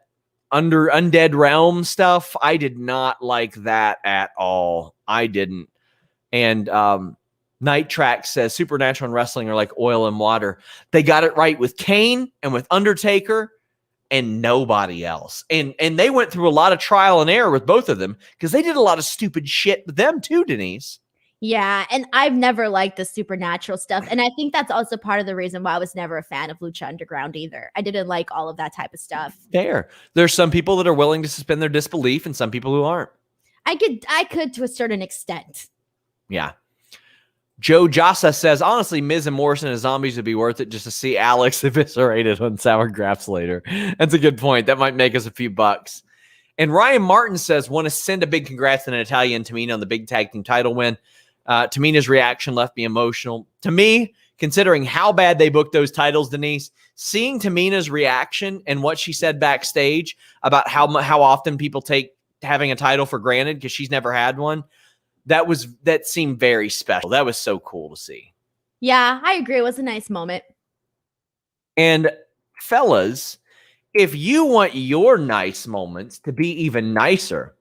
Speaker 1: undead realm stuff. I did not like that at all. I didn't. And Night Track says Supernatural and wrestling are like oil and water. They got it right with Kane and with Undertaker and nobody else. And they went through a lot of trial and error with both of them because they did a lot of stupid shit with them too, Denise.
Speaker 2: Yeah, and I've never liked the supernatural stuff. And I think that's also part of the reason why I was never a fan of Lucha Underground either. I didn't like all of that type of stuff.
Speaker 1: Fair. There's some people that are willing to suspend their disbelief and some people who aren't.
Speaker 2: I could to a certain extent.
Speaker 1: Yeah. Joe Jassa says, honestly, Miz and Morrison as zombies would be worth it just to see Alex eviscerated on Sour Graps later. That's a good point. That might make us a few bucks. And Ryan Martin says, want to send a big congrats to Natalya and Tamina on the big tag team title win. Tamina's reaction left me emotional. To me, considering how bad they booked those titles, Denise, seeing Tamina's reaction and what she said backstage about how often people take having a title for granted because she's never had one, that seemed very special. That was so cool to see.
Speaker 2: Yeah, I agree. It was a nice moment.
Speaker 1: And fellas, if you want your nice moments to be even nicer,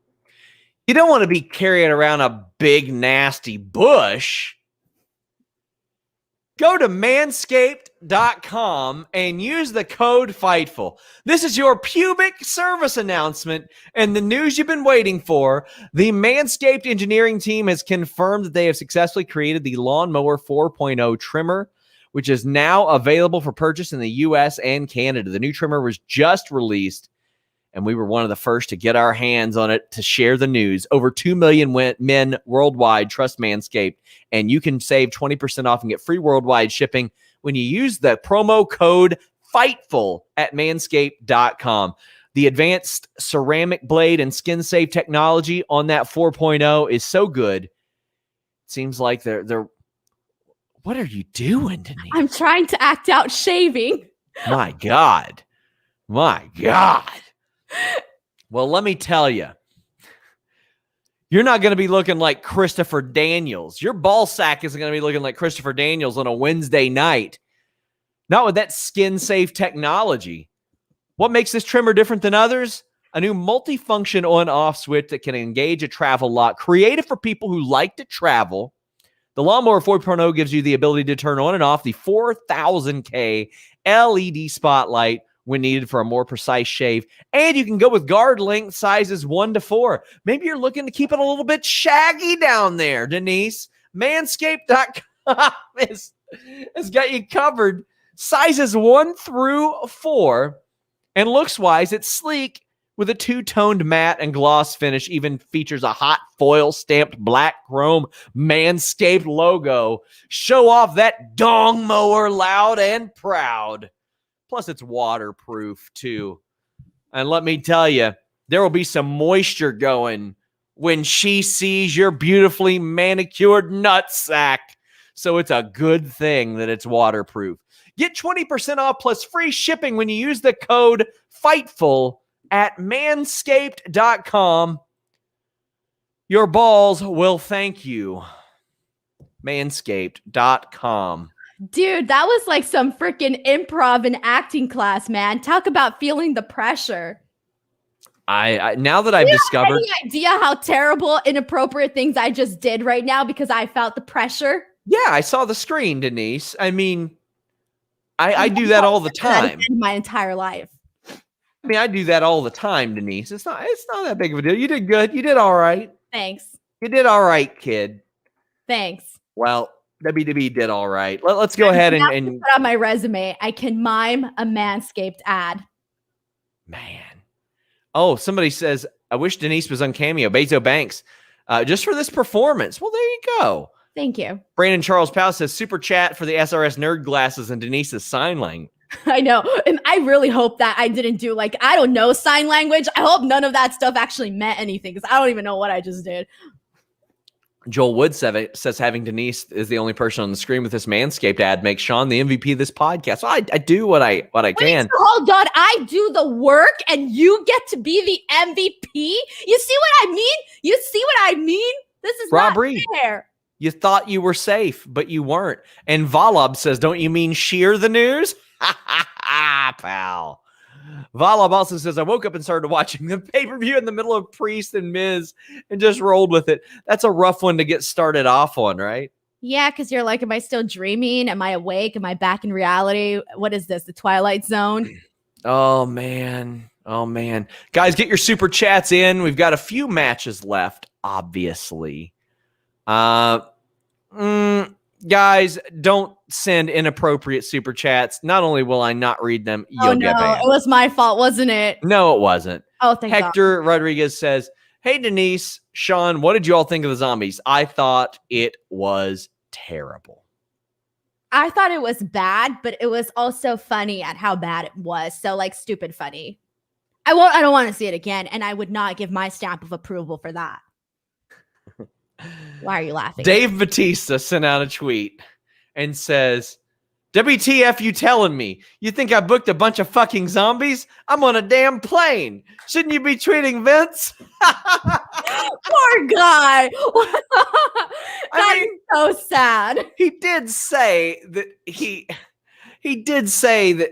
Speaker 1: you don't want to be carrying around a big, nasty bush. Go to manscaped.com and use the code FIGHTFUL. This is your pubic service announcement and the news you've been waiting for. The Manscaped engineering team has confirmed that they have successfully created the Lawnmower 4.0 trimmer, which is now available for purchase in the U.S. and Canada. The new trimmer was just released, and we were one of the first to get our hands on it to share the news. Over 2 million men worldwide trust Manscaped, and you can save 20% off and get free worldwide shipping when you use the promo code FIGHTFUL at manscaped.com. The advanced ceramic blade and skin-safe technology on that 4.0 is so good. It seems like they're what are you doing, Denise?
Speaker 2: I'm trying to act out shaving.
Speaker 1: My God. My God. Well, let me tell you, you're not going to be looking like Christopher Daniels. Your ball sack isn't going to be looking like Christopher Daniels on a Wednesday night. Not with that skin-safe technology. What makes this trimmer different than others? A new multifunction on-off switch that can engage a travel lock. Created for people who like to travel. The Lawnmower 4.0 gives you the ability to turn on and off the 4000K LED spotlight when needed for a more precise shave. And you can go with guard length sizes 1 to 4. Maybe you're looking to keep it a little bit shaggy down there, Denise. Manscaped.com has got you covered. Sizes 1 through 4. And looks-wise, it's sleek with a two-toned matte and gloss finish. Even features a hot foil-stamped black chrome Manscaped logo. Show off that dong mower loud and proud. Plus, it's waterproof, too. And let me tell you, there will be some moisture going when she sees your beautifully manicured nutsack. So it's a good thing that it's waterproof. Get 20% off plus free shipping when you use the code FIGHTFUL at manscaped.com. Your balls will thank you. Manscaped.com.
Speaker 2: Dude, that was like some freaking improv and acting class, man. Talk about feeling the pressure.
Speaker 1: I now that I've discovered,
Speaker 2: any idea how terrible, inappropriate things I just did right now because I felt the pressure?
Speaker 1: Yeah, I saw the screen, Denise. I mean, I do that all the time.
Speaker 2: My entire life.
Speaker 1: I mean, I do that all the time, Denise. It's not that big of a deal. You did good. You did all right.
Speaker 2: Thanks.
Speaker 1: You did all right, kid.
Speaker 2: Thanks.
Speaker 1: Well, WWE did all right. Let's go ahead and
Speaker 2: put on my resume. I can mime a Manscaped ad.
Speaker 1: Man. Oh, somebody says, I wish Denise was on Cameo. Bezo Banks, just for this performance. Well, there you go.
Speaker 2: Thank you.
Speaker 1: Brandon Charles Powell says, super chat for the SRS nerd glasses and Denise's sign language.
Speaker 2: I know. And I really hope that I didn't do I don't know sign language. I hope none of that stuff actually meant anything because I don't even know what I just did.
Speaker 1: Joel Wood says having Denise is the only person on the screen with this Manscaped ad makes Sean the MVP of this podcast. So I do what I can.
Speaker 2: Hold on. I do the work and you get to be the MVP? You see what I mean? This is
Speaker 1: Robbery.
Speaker 2: Not fair.
Speaker 1: You thought you were safe, but you weren't. And Volob says, don't you mean sheer the news? Ha ha ha, pal. Volob also says, I woke up and started watching the pay-per-view in the middle of Priest and Miz and just rolled with it. That's a rough one to get started off on, right?
Speaker 2: Yeah, because you're am I still dreaming? Am I awake? Am I back in reality? What is this, the Twilight Zone?
Speaker 1: Oh, man. Guys, get your super chats in. We've got a few matches left, obviously. Guys, don't send inappropriate super chats. Not only will I not read them, you'll get banned.
Speaker 2: It was my fault, wasn't it?
Speaker 1: No, it wasn't.
Speaker 2: Oh, thank God.
Speaker 1: Hector Rodriguez says, hey, Denise, Sean, what did you all think of the zombies? I thought it was terrible.
Speaker 2: I thought it was bad, but it was also funny at how bad it was. So stupid funny. I don't want to see it again. And I would not give my stamp of approval for that. Why are you laughing?
Speaker 1: Dave Batista sent out a tweet and says, WTF you telling me? You think I booked a bunch of fucking zombies? I'm on a damn plane. Shouldn't you be tweeting Vince?
Speaker 2: Poor guy. That is so sad.
Speaker 1: He did say that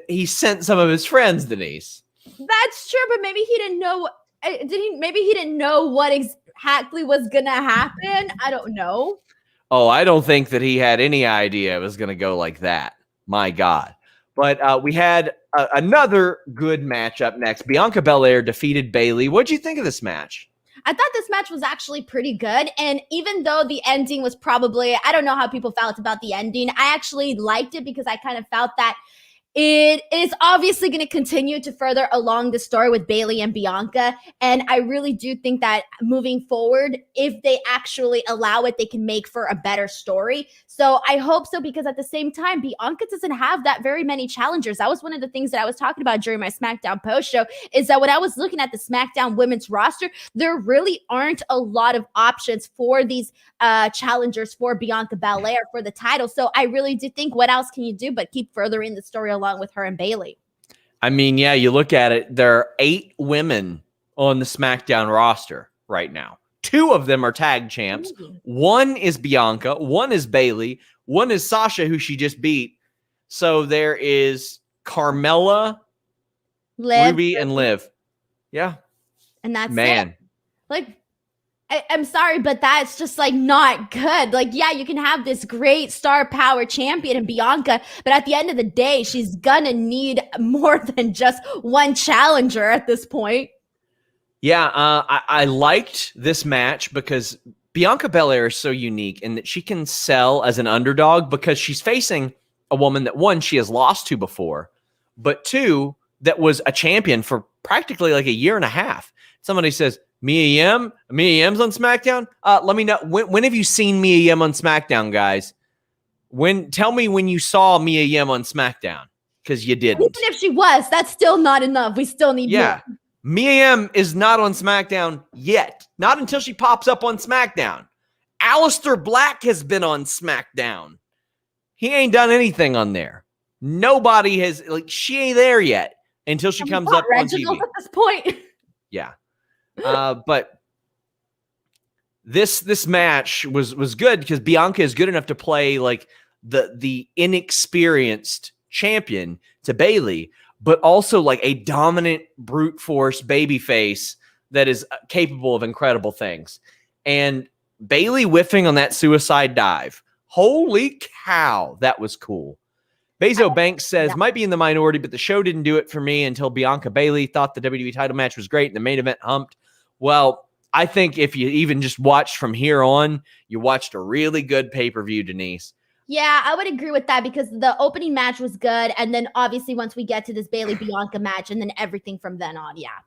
Speaker 1: he sent some of his friends, Denise.
Speaker 2: That's true, but maybe he didn't know. Maybe he didn't know what exactly was gonna happen. I don't know.
Speaker 1: Oh, I don't think that he had any idea it was going to go like that. My God. But we had another good match up next. Bianca Belair defeated Bayley. What'd you think of this match?
Speaker 2: I thought this match was actually pretty good. And even though the ending was probably, I don't know how people felt about the ending. I actually liked it because I kind of felt that it is obviously going to continue to further along the story with Bayley and Bianca. And I really do think that moving forward, if they actually allow it, they can make for a better story. So I hope so, because at the same time, Bianca doesn't have that very many challengers. That was one of the things that I was talking about during my SmackDown post show, is that when I was looking at the SmackDown women's roster, there really aren't a lot of options for these challengers for Bianca Belair for the title. So I really do think, what else can you do but keep furthering the story along with her and Bayley?
Speaker 1: I mean, yeah, you look at it, there are 8 women on the SmackDown roster right now. 2 of them are tag champs.
Speaker 2: Ooh.
Speaker 1: 1 is Bianca. 1 is Bayley. 1 is Sasha, who she just beat. So there is Carmella, Ruby, and Liv. Yeah.
Speaker 2: And that's
Speaker 1: it.
Speaker 2: I'm sorry, but that's just not good. Yeah, you can have this great star power champion in Bianca, but at the end of the day, she's gonna need more than just one challenger at this point.
Speaker 1: Yeah, I liked this match because Bianca Belair is so unique in that she can sell as an underdog because she's facing a woman that, 1, she has lost to before, but 2, that was a champion for practically a year and a half. Somebody says, Mia Yim's on SmackDown? Let me know. When have you seen Mia Yim on SmackDown, guys? Tell me when you saw Mia Yim on SmackDown, because you didn't.
Speaker 2: Even if she was, that's still not enough. We still need more.
Speaker 1: Mia Yim is not on SmackDown yet. Not until she pops up on SmackDown. Aleister Black has been on SmackDown. He ain't done anything on there. Nobody has, she ain't there yet until she comes up on TV.
Speaker 2: At this point.
Speaker 1: Yeah. But this match was good because Bianca is good enough to play the inexperienced champion to Bayley, but also a dominant brute force babyface that is capable of incredible things. And Bayley whiffing on that suicide dive. Holy cow, that was cool. Bezo Banks says, might be in the minority, but the show didn't do it for me until Bianca Bayley. Thought the WWE title match was great and the main event humped. Well, I think if you even just watched from here on, you watched a really good pay-per-view, Denise.
Speaker 2: Yeah, I would agree with that because the opening match was good. And then obviously once we get to this Bayley-Bianca match and then everything from then on, yeah.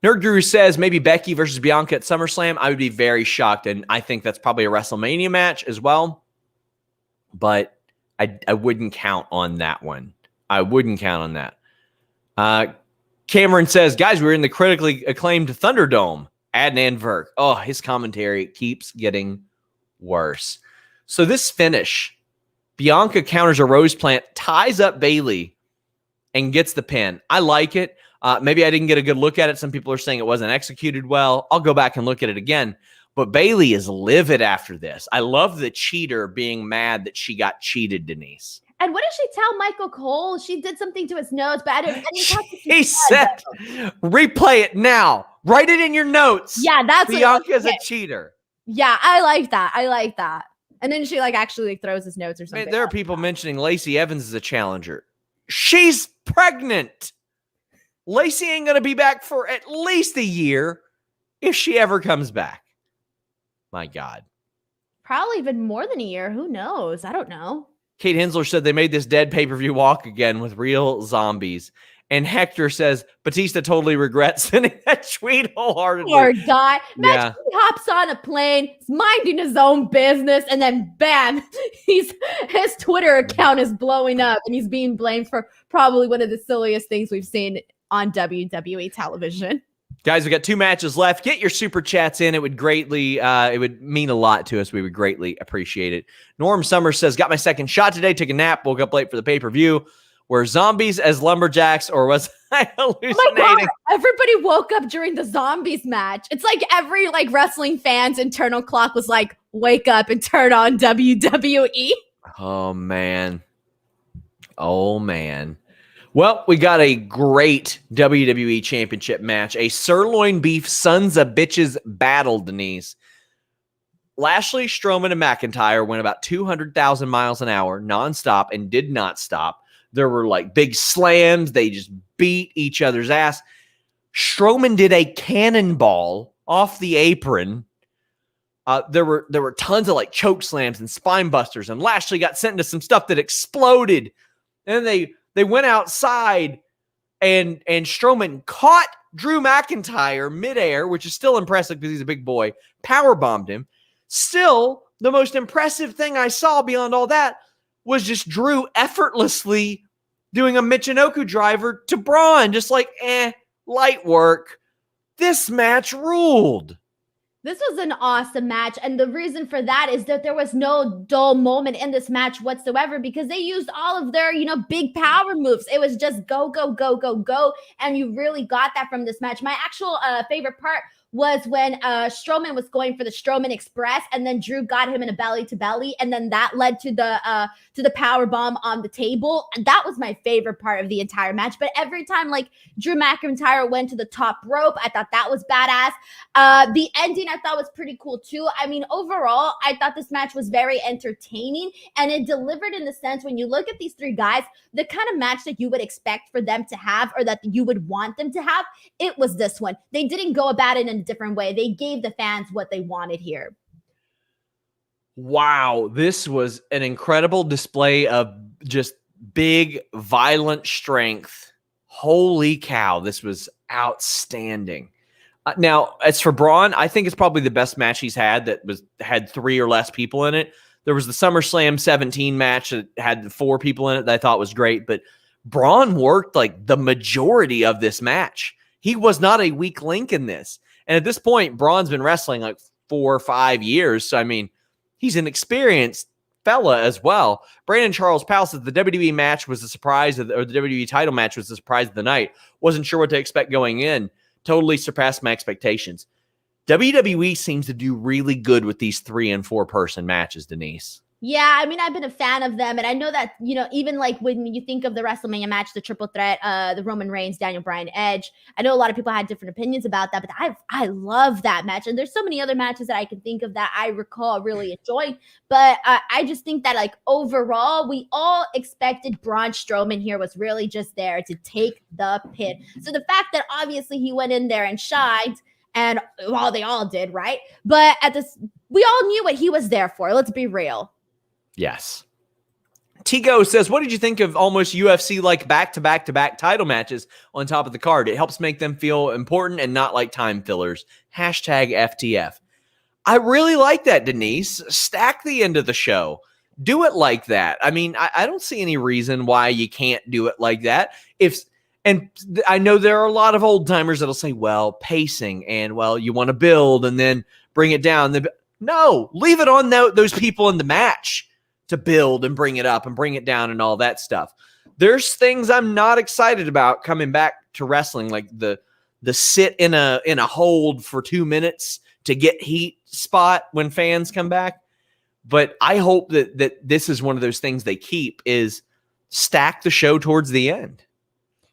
Speaker 1: Nerd Guru says maybe Becky versus Bianca at SummerSlam. I would be very shocked, and I think that's probably a WrestleMania match as well. But I wouldn't count on that one. I wouldn't count on that. Cameron says, guys, we're in the critically acclaimed Thunderdome. Adnan Virk. Oh, his commentary keeps getting worse. So this finish, Bianca counters a rose plant, ties up Bayley, and gets the pin. I like it. Maybe I didn't get a good look at it. Some people are saying it wasn't executed well. I'll go back and look at it again. But Bayley is livid after this. I love the cheater being mad that she got cheated, Denise.
Speaker 2: And what did she tell Michael Cole? She did something to his nose, but I didn't
Speaker 1: He said, replay it now. Write it in your notes.
Speaker 2: Yeah, that's
Speaker 1: Bianca's a cheater.
Speaker 2: Yeah, I like that. I like that. And then she actually throws his notes or something.
Speaker 1: Man, there are people mentioning Lacey Evans as a challenger. She's pregnant. Lacey ain't going to be back for at least a year if she ever comes back. My God.
Speaker 2: Probably even more than a year. Who knows? I don't know.
Speaker 1: Kate Hensler said they made this dead pay-per-view walk again with real zombies. And Hector says Batista totally regrets sending that tweet wholeheartedly.
Speaker 2: Poor guy. Imagine
Speaker 1: Yeah.
Speaker 2: he hops on a plane, he's minding his own business, and then bam, his Twitter account is blowing up, and he's being blamed for probably one of the silliest things we've seen on WWE television.
Speaker 1: Guys, we got 2 matches left. Get your super chats in. It would greatly, it would mean a lot to us. We would greatly appreciate it. Norm Summers says, got my second shot today. Took a nap. Woke up late for the pay-per-view. Were zombies as lumberjacks, or was I hallucinating?
Speaker 2: Oh my God, everybody woke up during the zombies match. It's like every wrestling fan's internal clock was like, wake up and turn on WWE.
Speaker 1: Oh, man. Oh, man. Well, we got a great WWE Championship match. A sirloin beef sons of bitches battle, Denise. Lashley, Strowman, and McIntyre went about 200,000 miles an hour nonstop and did not stop. There were big slams. They just beat each other's ass. Strowman did a cannonball off the apron. There were tons of choke slams and spine busters, and Lashley got sent into some stuff that exploded. And then they went outside, and Strowman caught Drew McIntyre midair, which is still impressive because he's a big boy, powerbombed him. Still, the most impressive thing I saw beyond all that was just Drew effortlessly doing a Michinoku driver to Braun. Just light work. This match ruled.
Speaker 2: This was an awesome match. And the reason for that is that there was no dull moment in this match whatsoever because they used all of their, big power moves. It was just go, go, go, go, go. And you really got that from this match. My actual favorite part was when Strowman was going for the Strowman Express, and then Drew got him in a belly to belly, and then that led to the power bomb on the table. And that was my favorite part of the entire match. But every time Drew McIntyre went to the top rope, I thought that was badass. The ending I thought was pretty cool too. I mean, overall, I thought this match was very entertaining, and it delivered in the sense when you look at these 3 guys, the kind of match that you would expect for them to have or that you would want them to have, it was this one. They didn't go about it in a different way. They gave the fans what they wanted here.
Speaker 1: Wow, this was an incredible display of just big, violent strength. Holy cow, this was outstanding. Now, as for Braun, I think it's probably the best match he's had that had 3 or less people in it. There was the SummerSlam 17 match that had 4 people in it that I thought was great, but Braun worked the majority of this match. He was not a weak link in this. And at this point, Braun's been wrestling 4 or 5 years. So, I mean, he's an experienced fella as well. Brandon Charles Powell says the WWE match was the surprise, or the WWE title match was the surprise of the night. Wasn't sure what to expect going in. Totally surpassed my expectations. WWE seems to do really good with these 3 and 4 person matches, Denise.
Speaker 2: Yeah, I mean, I've been a fan of them. And I know that, even when you think of the WrestleMania match, the triple threat, the Roman Reigns, Daniel Bryan, Edge, I know a lot of people had different opinions about that, but I love that match. And there's so many other matches that I can think of that I recall really enjoying. But I just think that overall, we all expected Braun Strowman here was really just there to take the pin. So the fact that obviously he went in there and shined, and well, they all did, right? But we all knew what he was there for. Let's be real.
Speaker 1: Yes. Tigo says, what did you think of almost UFC like back-to-back-to-back title matches on top of the card? It helps make them feel important and not like time fillers. Hashtag FTF. I really like that, Denise. Stack the end of the show. Do it like that. I mean, I don't see any reason why you can't do it like that. And I know there are a lot of old timers that'll say, well, pacing and, well, you want to build and then bring it down. No, leave it on those people in the match to build and bring it up and bring it down and all that stuff. There's things I'm not excited about coming back to wrestling, like the sit in a hold for 2 minutes to get heat spot when fans come back. But I hope that this is one of those things they keep, is stack the show towards the end.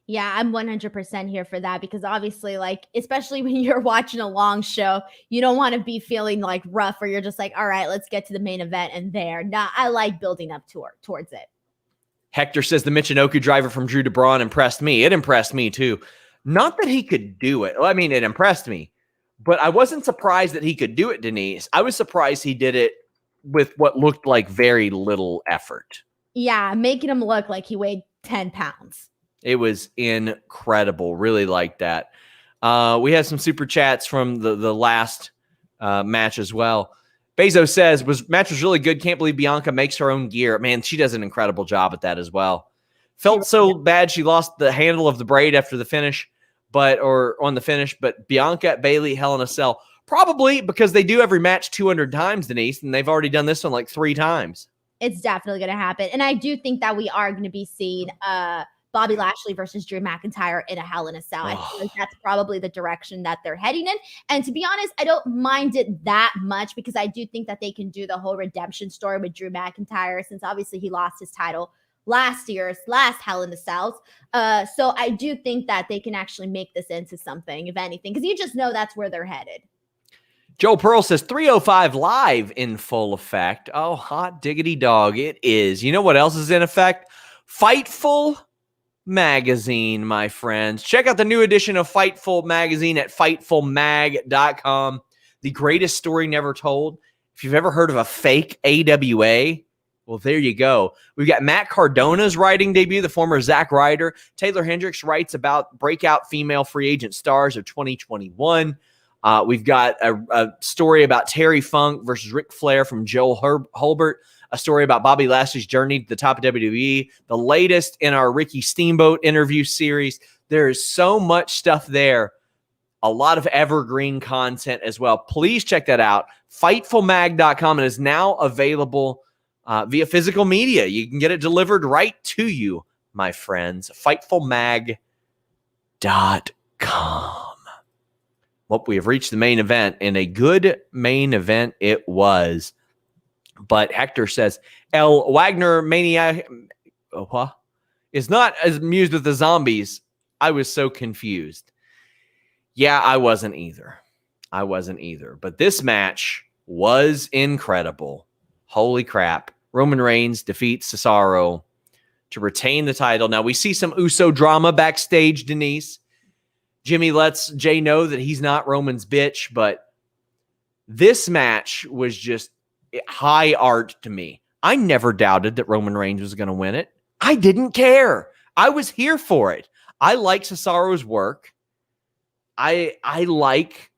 Speaker 2: Yeah, I'm 100% here for that, because obviously, like, especially when you're watching a long show, you don't want to be feeling like rough, or you're just like, all right, let's get to the main event and there. Now, I like building up towards it.
Speaker 1: Hector says the Michinoku driver from Drew to Braun impressed me. It impressed me too. Not that he could do it. Well, I mean, it impressed me, but I wasn't surprised that he could do it, Denise. I was surprised he did it with what looked like very little effort.
Speaker 2: Yeah, making him look like he weighed 10 pounds.
Speaker 1: It was incredible. Really like that. We had some super chats from the last match as well. Bezos says, match was really good. Can't believe Bianca makes her own gear. Man, she does an incredible job at that as well. Felt so bad she lost the handle of the braid after the finish, but Bianca at Bayley, Hell in a Cell. Probably because they do every match 200 times, Denise, and they've already done this one like 3 times.
Speaker 2: It's definitely going to happen. And I do think that we are going to be seeing Bobby Lashley versus Drew McIntyre in a Hell in a Cell. I feel like that's probably the direction that they're heading in. And to be honest, I don't mind it that much, because I do think that they can do the whole redemption story with Drew McIntyre, since obviously he lost his title last year's last Hell in the Cells. So I do think that they can actually make this into something, if anything, because you just know that's where they're headed.
Speaker 1: Joe Pearl says 305 live in full effect. Oh, hot diggity dog. It is. You know what else is in effect? Fightful magazine, my friends. Check out the new edition of Fightful magazine at fightfulmag.com. The greatest story never told. If you've ever heard of a fake AWA, well, there you go. We've got Matt Cardona's writing debut, the former Zack Ryder. Taylor Hendricks writes about breakout female free agent stars of 2021. We've got a story about Terry Funk versus Ric Flair from Joe Hulbert, a story about Bobby Lashley's journey to the top of WWE, the latest in our Ricky Steamboat interview series. There is so much stuff there, a lot of evergreen content as well. Please check that out. Fightfulmag.com. It is now available via physical media. You can get it delivered right to you, my friends. Fightfulmag.com. Well, we have reached the main event, and a good main event it was. But Hector says, El Wagner Maniac is not as amused with the zombies. I was so confused. Yeah, I wasn't either. But this match was incredible. Holy crap. Roman Reigns defeats Cesearo to retain the title. Now, we see some Uso drama backstage, Denise. Jimmy lets Jay know that he's not Roman's bitch, but this match was just high art to me. I never doubted that Roman Reigns was going to win it. I didn't care. I was here for it. I like Cesaro's work. I like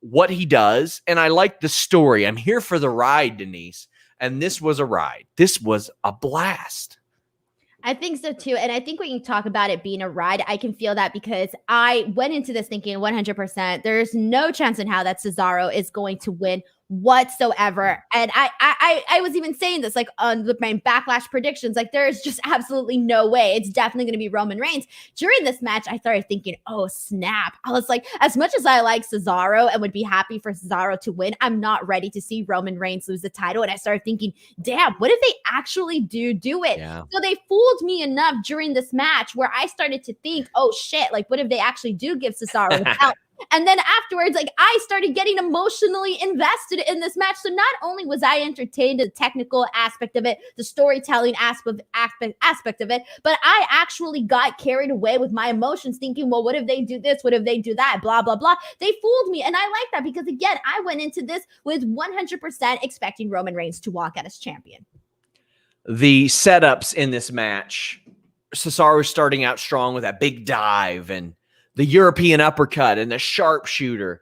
Speaker 1: what he does, and I like the story. I'm here for the ride, Denise, and this was a ride. This was a blast.
Speaker 2: I think so too. And I think when you talk about it being a ride, I can feel that, because I went into this thinking 100%, there's no chance in how that Cesaro is going to win whatsoever. And I was even saying this like on my Backlash predictions, like there's just absolutely no way. It's definitely going to be Roman Reigns. During this match, I started thinking, oh snap. I was like, as much as I like Cesaro and would be happy for Cesaro to win, I'm not ready to see Roman Reigns lose the title. And I started thinking, damn, what if they actually do it? Yeah. So they fooled me enough during this match where I started to think, oh shit, like what if they actually do give Cesaro the belt? And then afterwards, like I started getting emotionally invested in this match. So not only was I entertained in the technical aspect of it, the storytelling aspect of it, but I actually got carried away with my emotions thinking, well, what if they do this? What if they do that? Blah, blah, blah. They fooled me. And I like that because, again, I went into this with 100% expecting Roman Reigns to walk out as champion.
Speaker 1: the setups in this match. Cesaro starting out strong with that big dive and the European uppercut and the sharpshooter.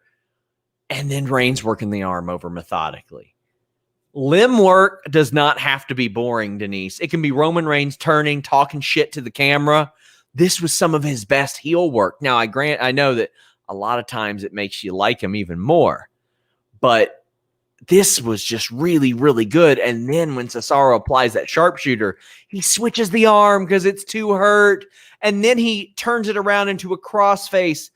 Speaker 1: And then Reigns working the arm over methodically. Limb work does not have to be boring, Denise. It can be Roman Reigns turning, talking shit to the camera. This was some of his best heel work. Now, I know that a lot of times it makes you like him even more. But this was just really, really good. And then when Cesaro applies that sharpshooter, he switches the arm because it's too hurt. And then he turns it around into a crossface.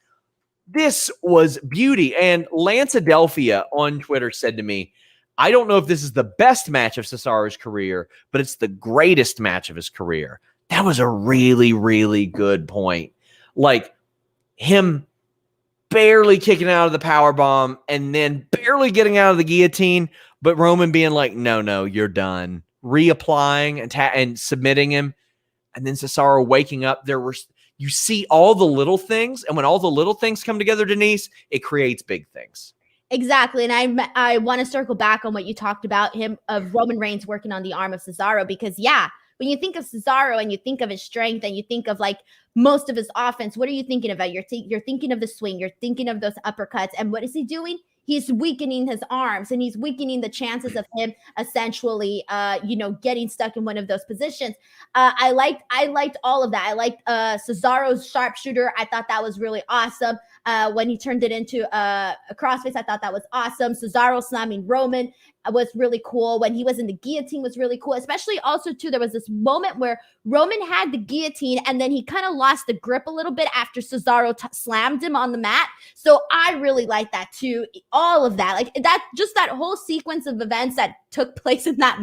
Speaker 1: This was beauty. And Lance Adelphia on Twitter said to me, I don't know if this is the best match of Cesaro's career, but it's the greatest match of his career. That was a really, really good point. Like him barely kicking out of the powerbomb and then barely getting out of the guillotine, but Roman being like, no, you're done. Reapplying and submitting him. And then Cesaro waking up. You see all the little things. And when all the little things come together, Denise, it creates big things.
Speaker 2: Exactly. And I want to circle back on what you talked about of Roman Reigns working on the arm of Cesaro, because when you think of Cesaro and you think of his strength and you think of like most of his offense, what are you thinking about? You're thinking of the swing. You're thinking of those uppercuts. And what is he doing? He's weakening his arms and he's weakening the chances of him essentially, getting stuck in one of those positions. I liked all of that. I liked Cesaro's sharpshooter. I thought that was really awesome. When he turned it into a crossface, I thought that was awesome. Cesaro slamming Roman was really cool. When he was in the guillotine was really cool. Especially also too, there was this moment where Roman had the guillotine and then he kind of lost the grip a little bit after Cesaro slammed him on the mat. So I really like that too. All of that, like that whole sequence of events that took place in that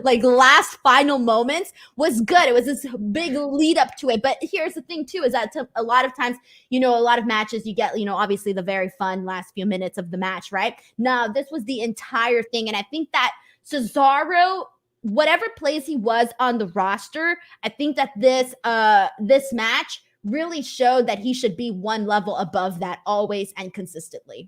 Speaker 2: last final moments was good. It was this big lead up to it. But here's the thing too, is that a lot of times, a lot of matches you get, obviously the very fun last few minutes of the match, right? Now, this was the entire thing. And I think that Cesaro, whatever place he was on the roster, I think that this match really showed that he should be one level above that always and consistently.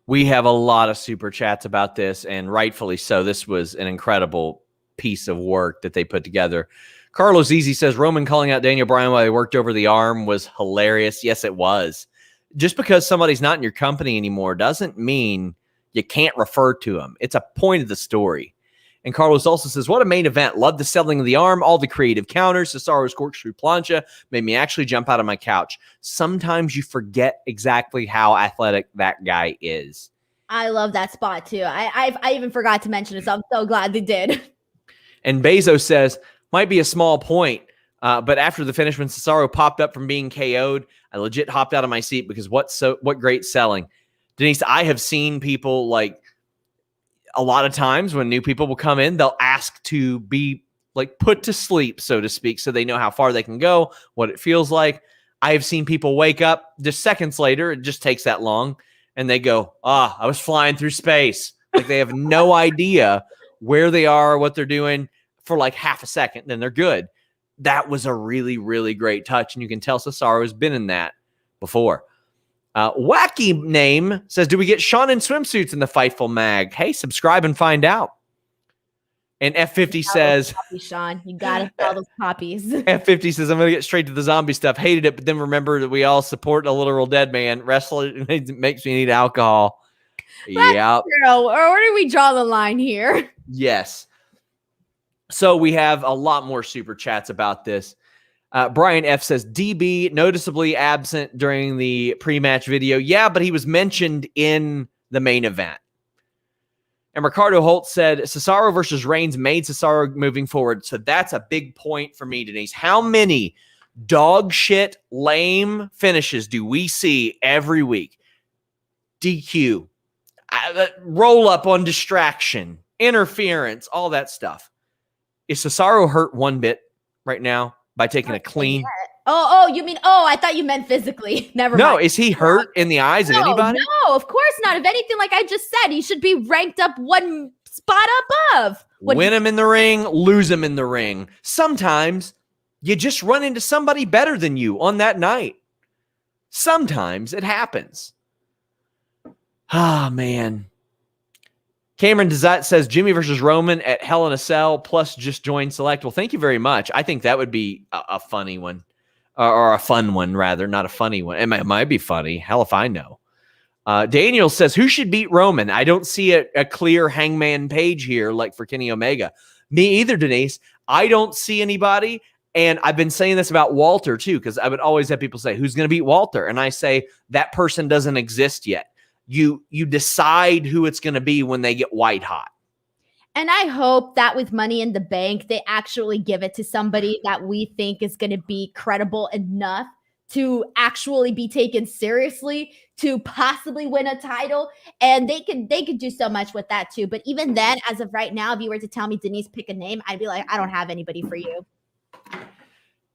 Speaker 1: We have a lot of super chats about this, and rightfully so. This was an incredible piece of work that they put together. Carlos Easy says, Roman calling out Daniel Bryan while he worked over the arm was hilarious. Yes, it was. Just because somebody's not in your company anymore doesn't mean you can't refer to him. It's a point of the story. And Carlos also says, what a main event. Love the selling of the arm, all the creative counters. Cesaro's corkscrew plancha made me actually jump out of my couch. Sometimes you forget exactly how athletic that guy is.
Speaker 2: I love that spot too. I even forgot to mention it, so I'm so glad they did.
Speaker 1: And Bezos says, might be a small point, but after the finish, when Cesaro popped up from being KO'd, I legit hopped out of my seat because what great selling. Denise, I have seen people like a lot of times when new people will come in, they'll ask to be like put to sleep, so to speak, so they know how far they can go, what it feels like. I have seen people wake up just seconds later. It just takes that long. And they go, I was flying through space. Like they have no idea where they are, what they're doing for like half a second. Then they're good. That was a really, really great touch. And you can tell Cesaro has been in that before. Wacky Name says, do we get Sean in swimsuits in the Fightful mag? Hey, subscribe and find out. And F50 says,
Speaker 2: Sean, you got to follow those copies.
Speaker 1: F50 says, I'm going to get straight to the zombie stuff. Hated it, but then remember that we all support a literal dead man. Wrestling makes me need alcohol. Yeah.
Speaker 2: Or where do we draw the line here?
Speaker 1: Yes. So we have a lot more super chats about this. Brian F says, DB noticeably absent during the pre-match video. Yeah, but he was mentioned in the main event. And Ricardo Holt said, Cesaro versus Reigns made Cesaro moving forward. So that's a big point for me, Denise. How many dog shit, lame finishes do we see every week? DQ, roll up on distraction, interference, all that stuff. Is Cesaro hurt one bit right now by taking a clean?
Speaker 2: You mean, I thought you meant physically. Never mind.
Speaker 1: No, is he hurt in the eyes of anybody?
Speaker 2: No, of course not. If anything, like I just said, he should be ranked up one spot above.
Speaker 1: Win him in the ring, lose him in the ring. Sometimes you just run into somebody better than you on that night. Sometimes it happens. Ah, man. Cameron Dezat says Jimmy versus Roman at Hell in a Cell plus just join Select. Well, thank you very much. I think that would be a funny one, or a fun one, rather, not a funny one. It might be funny. Hell if I know. Daniel says, who should beat Roman? I don't see a clear Hangman Page here like for Kenny Omega. Me either, Denise. I don't see anybody. And I've been saying this about Walter, too, because I would always have people say, who's going to beat Walter? And I say, that person doesn't exist yet. You decide who it's going to be when they get white hot.
Speaker 2: And I hope that with Money in the Bank, they actually give it to somebody that we think is going to be credible enough to actually be taken seriously, to possibly win a title. And they could do so much with that too. But even then, as of right now, if you were to tell me, Denise, pick a name, I'd be like, I don't have anybody for you.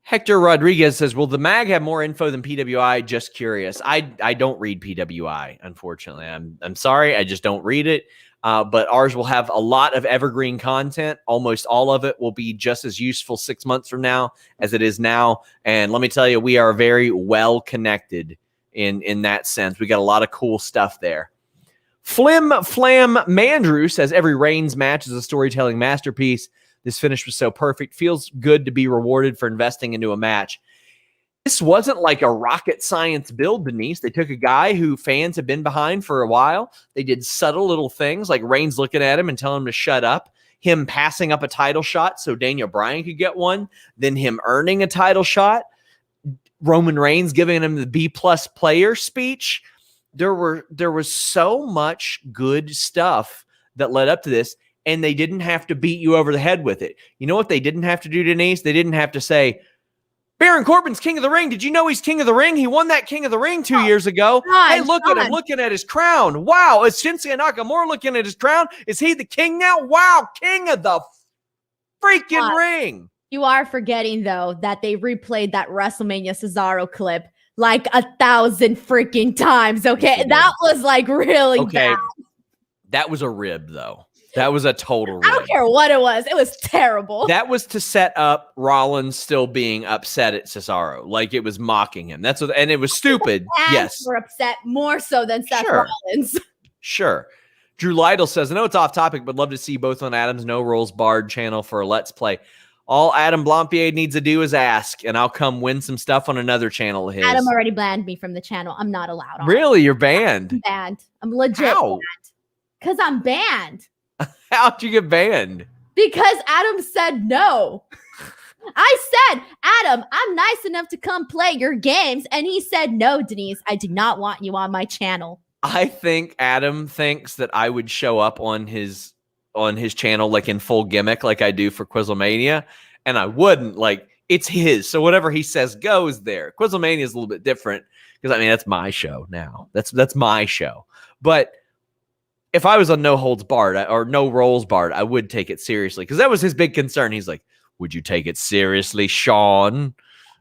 Speaker 1: Hector Rodriguez says, will the mag have more info than PWI? Just curious. I don't read PWI, unfortunately. I'm sorry. I just don't read it. But ours will have a lot of evergreen content. Almost all of it will be just as useful 6 months from now as it is now. And let me tell you, we are very well connected in that sense. We got a lot of cool stuff there. Flim Flam Mandrew says, every Reigns match is a storytelling masterpiece. This finish was so perfect. Feels good to be rewarded for investing into a match. This wasn't like a rocket science build, Denise. They took a guy who fans have been behind for a while. They did subtle little things like Reigns looking at him and telling him to shut up, him passing up a title shot so Daniel Bryan could get one, then him earning a title shot, Roman Reigns giving him the B-plus player speech. There was so much good stuff that led up to this, and they didn't have to beat you over the head with it. You know what they didn't have to do, Denise? They didn't have to say, Baron Corbin's King of the Ring. Did you know he's King of the Ring? He won that King of the Ring 2 years ago. Hey, look at him looking at his crown. Wow, is Shinsuke Nakamura looking at his crown? Is he the king now? Wow, King of the freaking ring.
Speaker 2: You are forgetting, though, that they replayed that WrestleMania Cesearo clip like 1,000 freaking times, okay? That was like really bad.
Speaker 1: That was a rib, though. That was a total rib.
Speaker 2: I don't care what it was. It was terrible.
Speaker 1: That was to set up Rollins still being upset at Cesaro. Like it was mocking him. And it was stupid. Yes.
Speaker 2: We're upset more so than Seth Rollins.
Speaker 1: Sure. Drew Lytle says, I know it's off topic, but love to see both on Adam's No Rolls Barred channel for a Let's Play. All Adam Blampier needs to do is ask, and I'll come win some stuff on another channel of his.
Speaker 2: Adam already banned me from the channel. I'm not allowed on.
Speaker 1: Really? You're banned?
Speaker 2: I'm banned. I'm legit banned. Because I'm banned.
Speaker 1: How'd you get banned?
Speaker 2: Because Adam said no. I said, Adam, I'm nice enough to come play your games. And he said, no, Denise, I do not want you on my channel.
Speaker 1: I think Adam thinks that I would show up on his channel like in full gimmick like I do for Quizlemania. And I wouldn't. Like, it's his. So whatever he says goes there. Quizlemania is a little bit different because, I mean, that's my show now. That's my show. But if I was on No Holds Barred or No Rolls Barred, I would take it seriously because that was his big concern. He's like, would you take it seriously, Sean?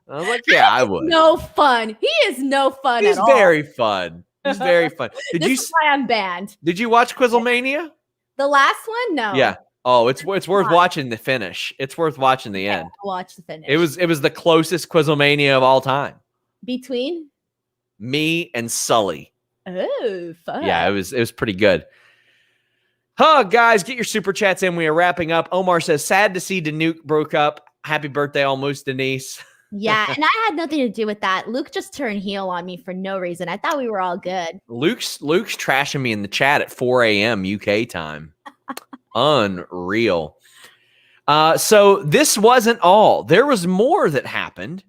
Speaker 1: I was like, yeah, I would.
Speaker 2: No fun. He is no fun at all.
Speaker 1: He's very fun. He's very fun.
Speaker 2: This is why I'm banned.
Speaker 1: Did you watch Quizlemania?
Speaker 2: The last one? No.
Speaker 1: Yeah. Oh, it's worth watching the finish. It's worth watching the end.
Speaker 2: Watch the finish.
Speaker 1: It was the closest Quizlemania of all time.
Speaker 2: Between?
Speaker 1: Me and Sully.
Speaker 2: Oh, fun.
Speaker 1: Yeah, it was pretty good. Huh, guys, get your super chats in. We are wrapping up. Omar says, sad to see Danuke broke up. Happy birthday almost, Denise.
Speaker 2: Yeah, and I had nothing to do with that. Luke just turned heel on me for no reason. I thought we were all good.
Speaker 1: Luke's trashing me in the chat at 4 a.m. UK time. Unreal. So this wasn't all. There was more that happened.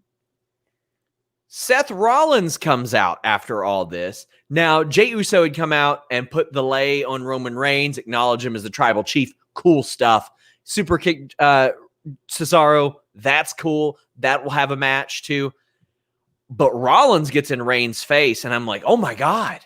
Speaker 1: Seth Rollins comes out after all this. Now, Jey Uso had come out and put the lay on Roman Reigns, acknowledge him as the tribal chief. Cool stuff. Super kick Cesaro. That's cool. That will have a match too. But Rollins gets in Reigns' face, and I'm like, oh my God.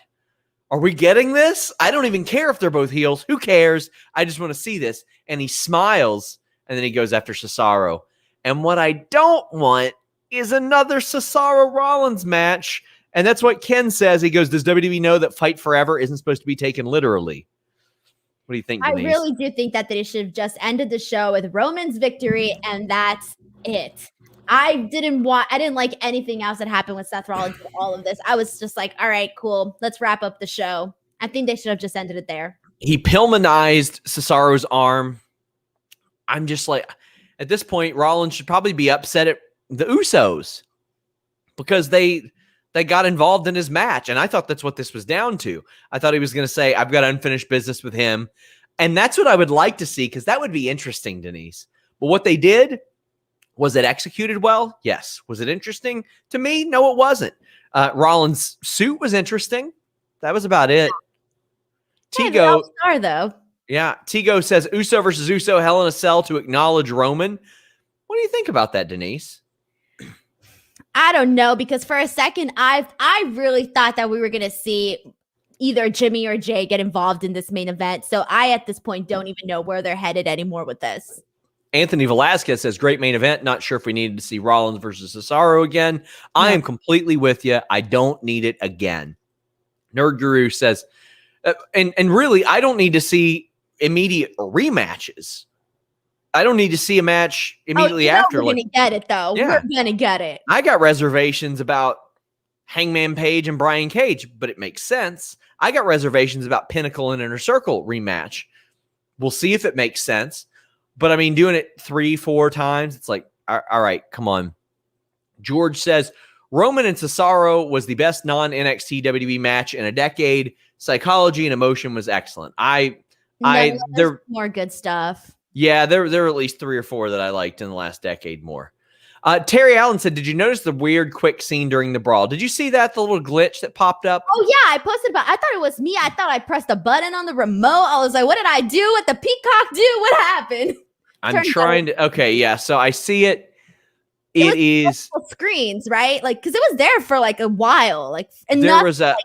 Speaker 1: Are we getting this? I don't even care if they're both heels. Who cares? I just want to see this. And he smiles, and then he goes after Cesaro. And what I don't want is another Cesaro-Rollins match. And that's what Ken says. He goes, does WWE know that Fight Forever isn't supposed to be taken literally? What do you think, Denise?
Speaker 2: I really do think that they should have just ended the show with Roman's victory, and that's it. I didn't like anything else that happened with Seth Rollins with all of this. I was just like, all right, cool. Let's wrap up the show. I think they should have just ended it there.
Speaker 1: He Pillmanized Cesaro's arm. I'm just like, at this point, Rollins should probably be upset at the Usos because they got involved in his match. And I thought that's what this was down to. I thought he was going to say, I've got unfinished business with him. And that's what I would like to see, because that would be interesting, Denise. But what they did, was it executed well? Yes. Was it interesting? To me, no, it wasn't. Rollins' suit was interesting. That was about it.
Speaker 2: Yeah,
Speaker 1: Tigo,
Speaker 2: star though.
Speaker 1: yeah, Tigo says Uso versus Uso, Hell in a Cell to acknowledge Roman. What do you think about that, Denise?
Speaker 2: I don't know, because for a second, I really thought that we were gonna see either Jimmy or Jay get involved in this main event. So I, at this point, don't even know where they're headed anymore with this.
Speaker 1: Anthony Velasquez says, great main event. Not sure if we needed to see Rollins versus Cesaro again. I am completely with you. I don't need it again. Nerd Guru says, and really, I don't need to see immediate rematches. I don't need to see a match immediately after.
Speaker 2: We're going to get it, though.
Speaker 1: Yeah.
Speaker 2: We're going to get it.
Speaker 1: I got reservations about Hangman Page and Brian Cage, but it makes sense. I got reservations about Pinnacle and Inner Circle rematch. We'll see if it makes sense. But, I mean, doing it 3-4 times, it's like, all right, come on. George says, Roman and Cesaro was the best non-NXT WWE match in a decade. Psychology and emotion was excellent. There
Speaker 2: more good stuff.
Speaker 1: Yeah, there were at least 3 or 4 that I liked in the last decade more. Terry Allen said, did you notice the weird quick scene during the brawl? Did you see that, the little glitch that popped up?
Speaker 2: Oh, yeah, I posted about, I thought it was me. I thought I pressed a button on the remote. I was like, what did I do? What the peacock do? What happened?
Speaker 1: I'm trying to, okay, yeah, so I see it. It is
Speaker 2: screens, right? Like, because it was there for like a while. Like, and
Speaker 1: there was a,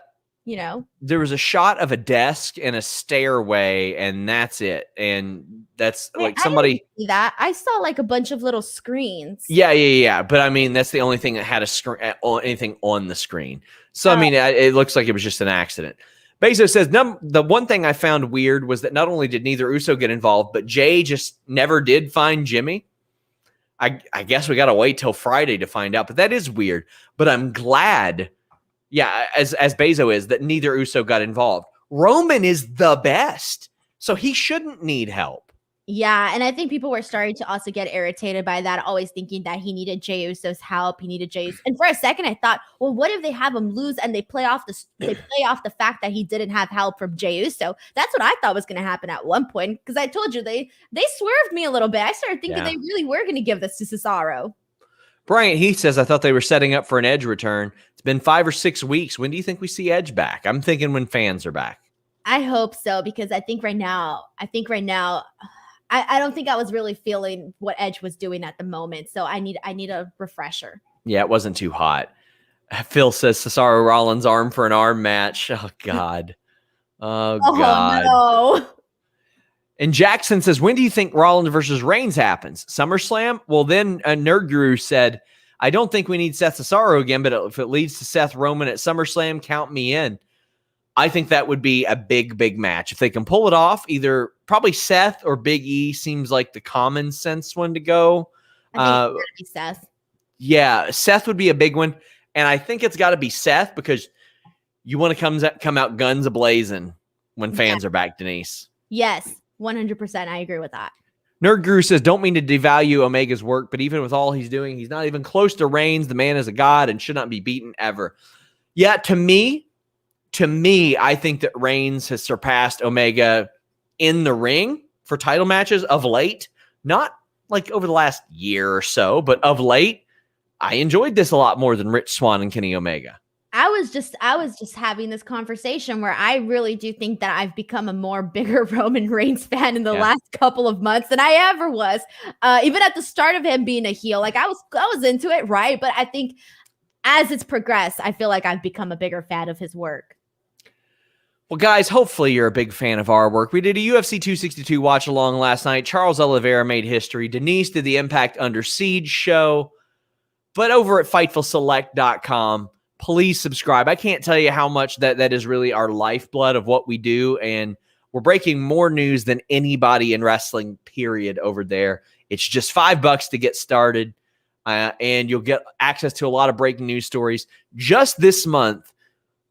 Speaker 2: you know,
Speaker 1: there was a shot of a desk and a stairway, and that's it. And that's like somebody.
Speaker 2: I didn't see that. I saw like a bunch of little screens.
Speaker 1: Yeah. But I mean, that's the only thing that had a screen, anything on the screen. So I mean, it looks like it was just an accident. Bezos says, the one thing I found weird was that not only did neither Uso get involved, but Jay just never did find Jimmy. I guess we got to wait till Friday to find out, but that is weird. But I'm glad, yeah, as Bezo is, that neither Uso got involved. Roman is the best, so he shouldn't need help.
Speaker 2: Yeah, and I think people were starting to also get irritated by that, always thinking that he needed Jey Uso's help. He needed Jey Uso. And for a second, I thought, well, what if they have him lose and they play off the fact that he didn't have help from Jey Uso? That's what I thought was going to happen at one point, because I told you they swerved me a little bit. I started thinking they really were going to give this to Cesaro.
Speaker 1: Bryant Heath says, I thought they were setting up for an Edge return. It's been 5 or 6 weeks. When do you think we see Edge back? I'm thinking when fans are back.
Speaker 2: I hope so, because I think right now, I don't think I was really feeling what Edge was doing at the moment. So I need a refresher.
Speaker 1: Yeah, it wasn't too hot. Phil says Cesaro Rollins arm for an arm match. Oh, God. Oh, God.
Speaker 2: No.
Speaker 1: And Jackson says, when do you think Rollins versus Reigns happens? SummerSlam? Well, then a Nerd Guru said, I don't think we need Seth Cesaro again, but if it leads to Seth Roman at SummerSlam, count me in. I think that would be a big, big match. If they can pull it off, either probably Seth or Big E seems like the common sense one to go.
Speaker 2: I think it's gotta be Seth.
Speaker 1: Yeah, Seth would be a big one. And I think it's got to be Seth, because you want to come out guns a-blazing when fans are back, Denise.
Speaker 2: Yes, 100%. I agree with that.
Speaker 1: Nerd Guru says, don't mean to devalue Omega's work, but even with all he's doing, he's not even close to Reigns. The man is a god and should not be beaten ever. Yeah, to me, I think that Reigns has surpassed Omega in the ring for title matches of late. Not like over the last year or so, but of late, I enjoyed this a lot more than Rich Swann and Kenny Omega.
Speaker 2: I was just having this conversation where I really do think that I've become a bigger Roman Reigns fan in the last couple of months than I ever was. Even at the start of him being a heel, like I was into it, right? But I think as it's progressed, I feel like I've become a bigger fan of his work.
Speaker 1: Well, guys, hopefully you're a big fan of our work. We did a UFC 262 watch along last night. Charles Oliveira made history. Denise did the Impact Under Siege show. But over at FightfulSelect.com, please subscribe. I can't tell you how much that is really our lifeblood of what we do. And we're breaking more news than anybody in wrestling, period, over there. It's just $5 to get started. And you'll get access to a lot of breaking news stories. Just this month,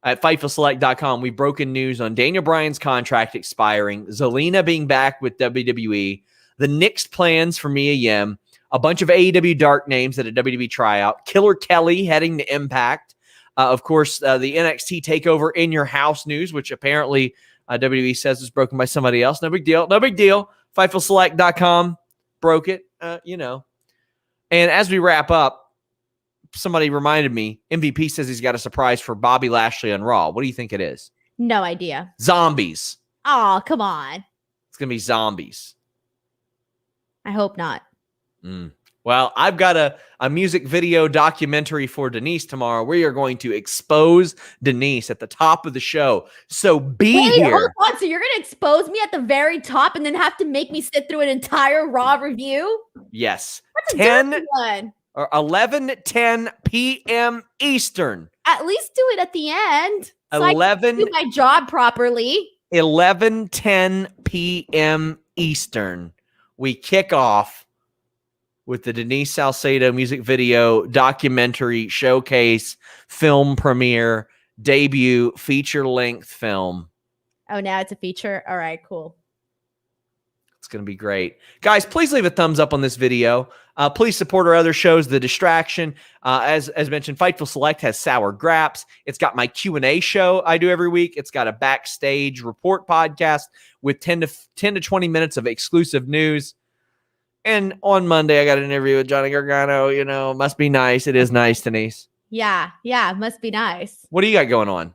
Speaker 1: at FightfulSelect.com, we've broken news on Daniel Bryan's contract expiring, Zelina being back with WWE, the Knicks' plans for Mia Yim, a bunch of AEW dark names at a WWE tryout, Killer Kelly heading to Impact, of course, the NXT TakeOver in your house news, which apparently WWE says was broken by somebody else. No big deal. No big deal. FightfulSelect.com broke it, And as we wrap up, somebody reminded me, MVP says he's got a surprise for Bobby Lashley on Raw. What do you think it is?
Speaker 2: No idea.
Speaker 1: Zombies.
Speaker 2: Oh, come on.
Speaker 1: It's going to be zombies.
Speaker 2: I hope not.
Speaker 1: Well, I've got a music video documentary for Denise tomorrow. We are going to expose Denise at the top of the show. So
Speaker 2: Wait,
Speaker 1: here.
Speaker 2: hold on. So you're going to expose me at the very top and then have to make me sit through an entire Raw review?
Speaker 1: Yes.
Speaker 2: That's a
Speaker 1: 10
Speaker 2: dirty one.
Speaker 1: or 11:10 p.m. Eastern.
Speaker 2: At least do it at the end. So
Speaker 1: 11
Speaker 2: I can do my job properly.
Speaker 1: 11:10 p.m. Eastern. We kick off with the Denise Salcedo music video documentary showcase film premiere debut feature-length film.
Speaker 2: Oh, now it's a feature. All right, cool.
Speaker 1: It's going to be great. Guys, please leave a thumbs up on this video. Please support our other shows, The Distraction. As mentioned, Fightful Select has Sour Graps. It's got my Q&A show I do every week. It's got a backstage report podcast with 10 to 20 minutes of exclusive news. And on Monday, I got an interview with Johnny Gargano. Must be nice. It is nice, Denise.
Speaker 2: Yeah, must be nice.
Speaker 1: What do you got going on?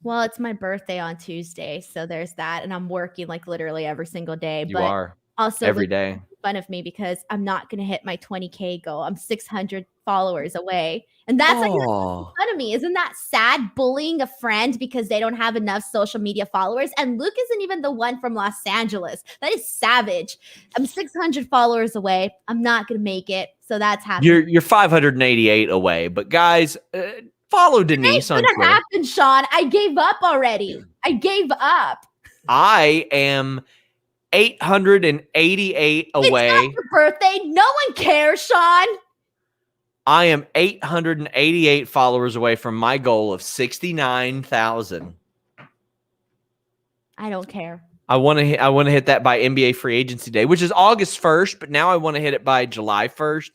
Speaker 2: Well, it's my birthday on Tuesday, so there's that. And I'm working like literally every single day.
Speaker 1: You are.
Speaker 2: Also,
Speaker 1: every day.
Speaker 2: Fun of me because I'm not going to hit my 20K goal. I'm 600 followers away. And that's like fun of me. Isn't that sad? Bullying a friend because they don't have enough social media followers. And Luke isn't even the one from Los Angeles. That is savage. I'm 600 followers away. I'm not going to make it. So that's happening.
Speaker 1: You're 588 away. But guys, follow Denise on Twitter.
Speaker 2: It's going to happen, Sean. I gave up already. I gave up.
Speaker 1: I am 888 away.
Speaker 2: It's not your birthday. No one cares, Sean.
Speaker 1: I am 888 followers away from my goal of 69,000.
Speaker 2: I don't care.
Speaker 1: I want to hit that by NBA free agency day, which is August 1st, but now I want to hit it by July 1st.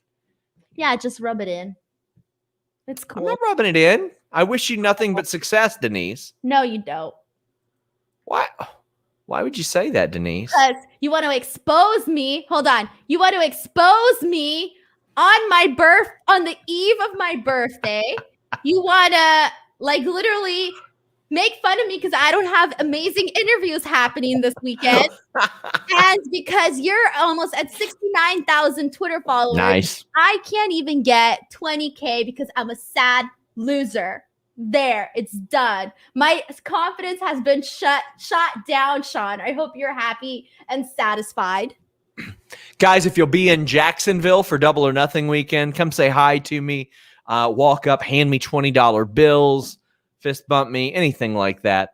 Speaker 2: Yeah, just rub it in. It's cool.
Speaker 1: I'm not rubbing it in. I wish you nothing but success, Denise.
Speaker 2: No, you don't.
Speaker 1: Why would you say that, Denise?
Speaker 2: Because you want to expose me. Hold on. You want to expose me on the eve of my birthday. You want to literally make fun of me because I don't have amazing interviews happening this weekend. And because you're almost at 69,000 Twitter followers,
Speaker 1: nice.
Speaker 2: I can't even get 20K because I'm a sad loser. There, it's done. My confidence has been shot down, Sean. I hope you're happy and satisfied.
Speaker 1: Guys, if you'll be in Jacksonville for Double or Nothing weekend, come say hi to me. Walk up, hand me $20 bills, fist bump me, anything like that.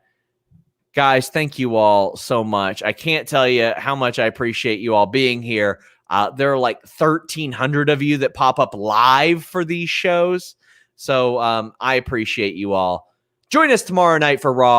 Speaker 1: Guys, thank you all so much. I can't tell you how much I appreciate you all being here. There are like 1,300 of you that pop up live for these shows. So I appreciate you all. Join us tomorrow night for Raw.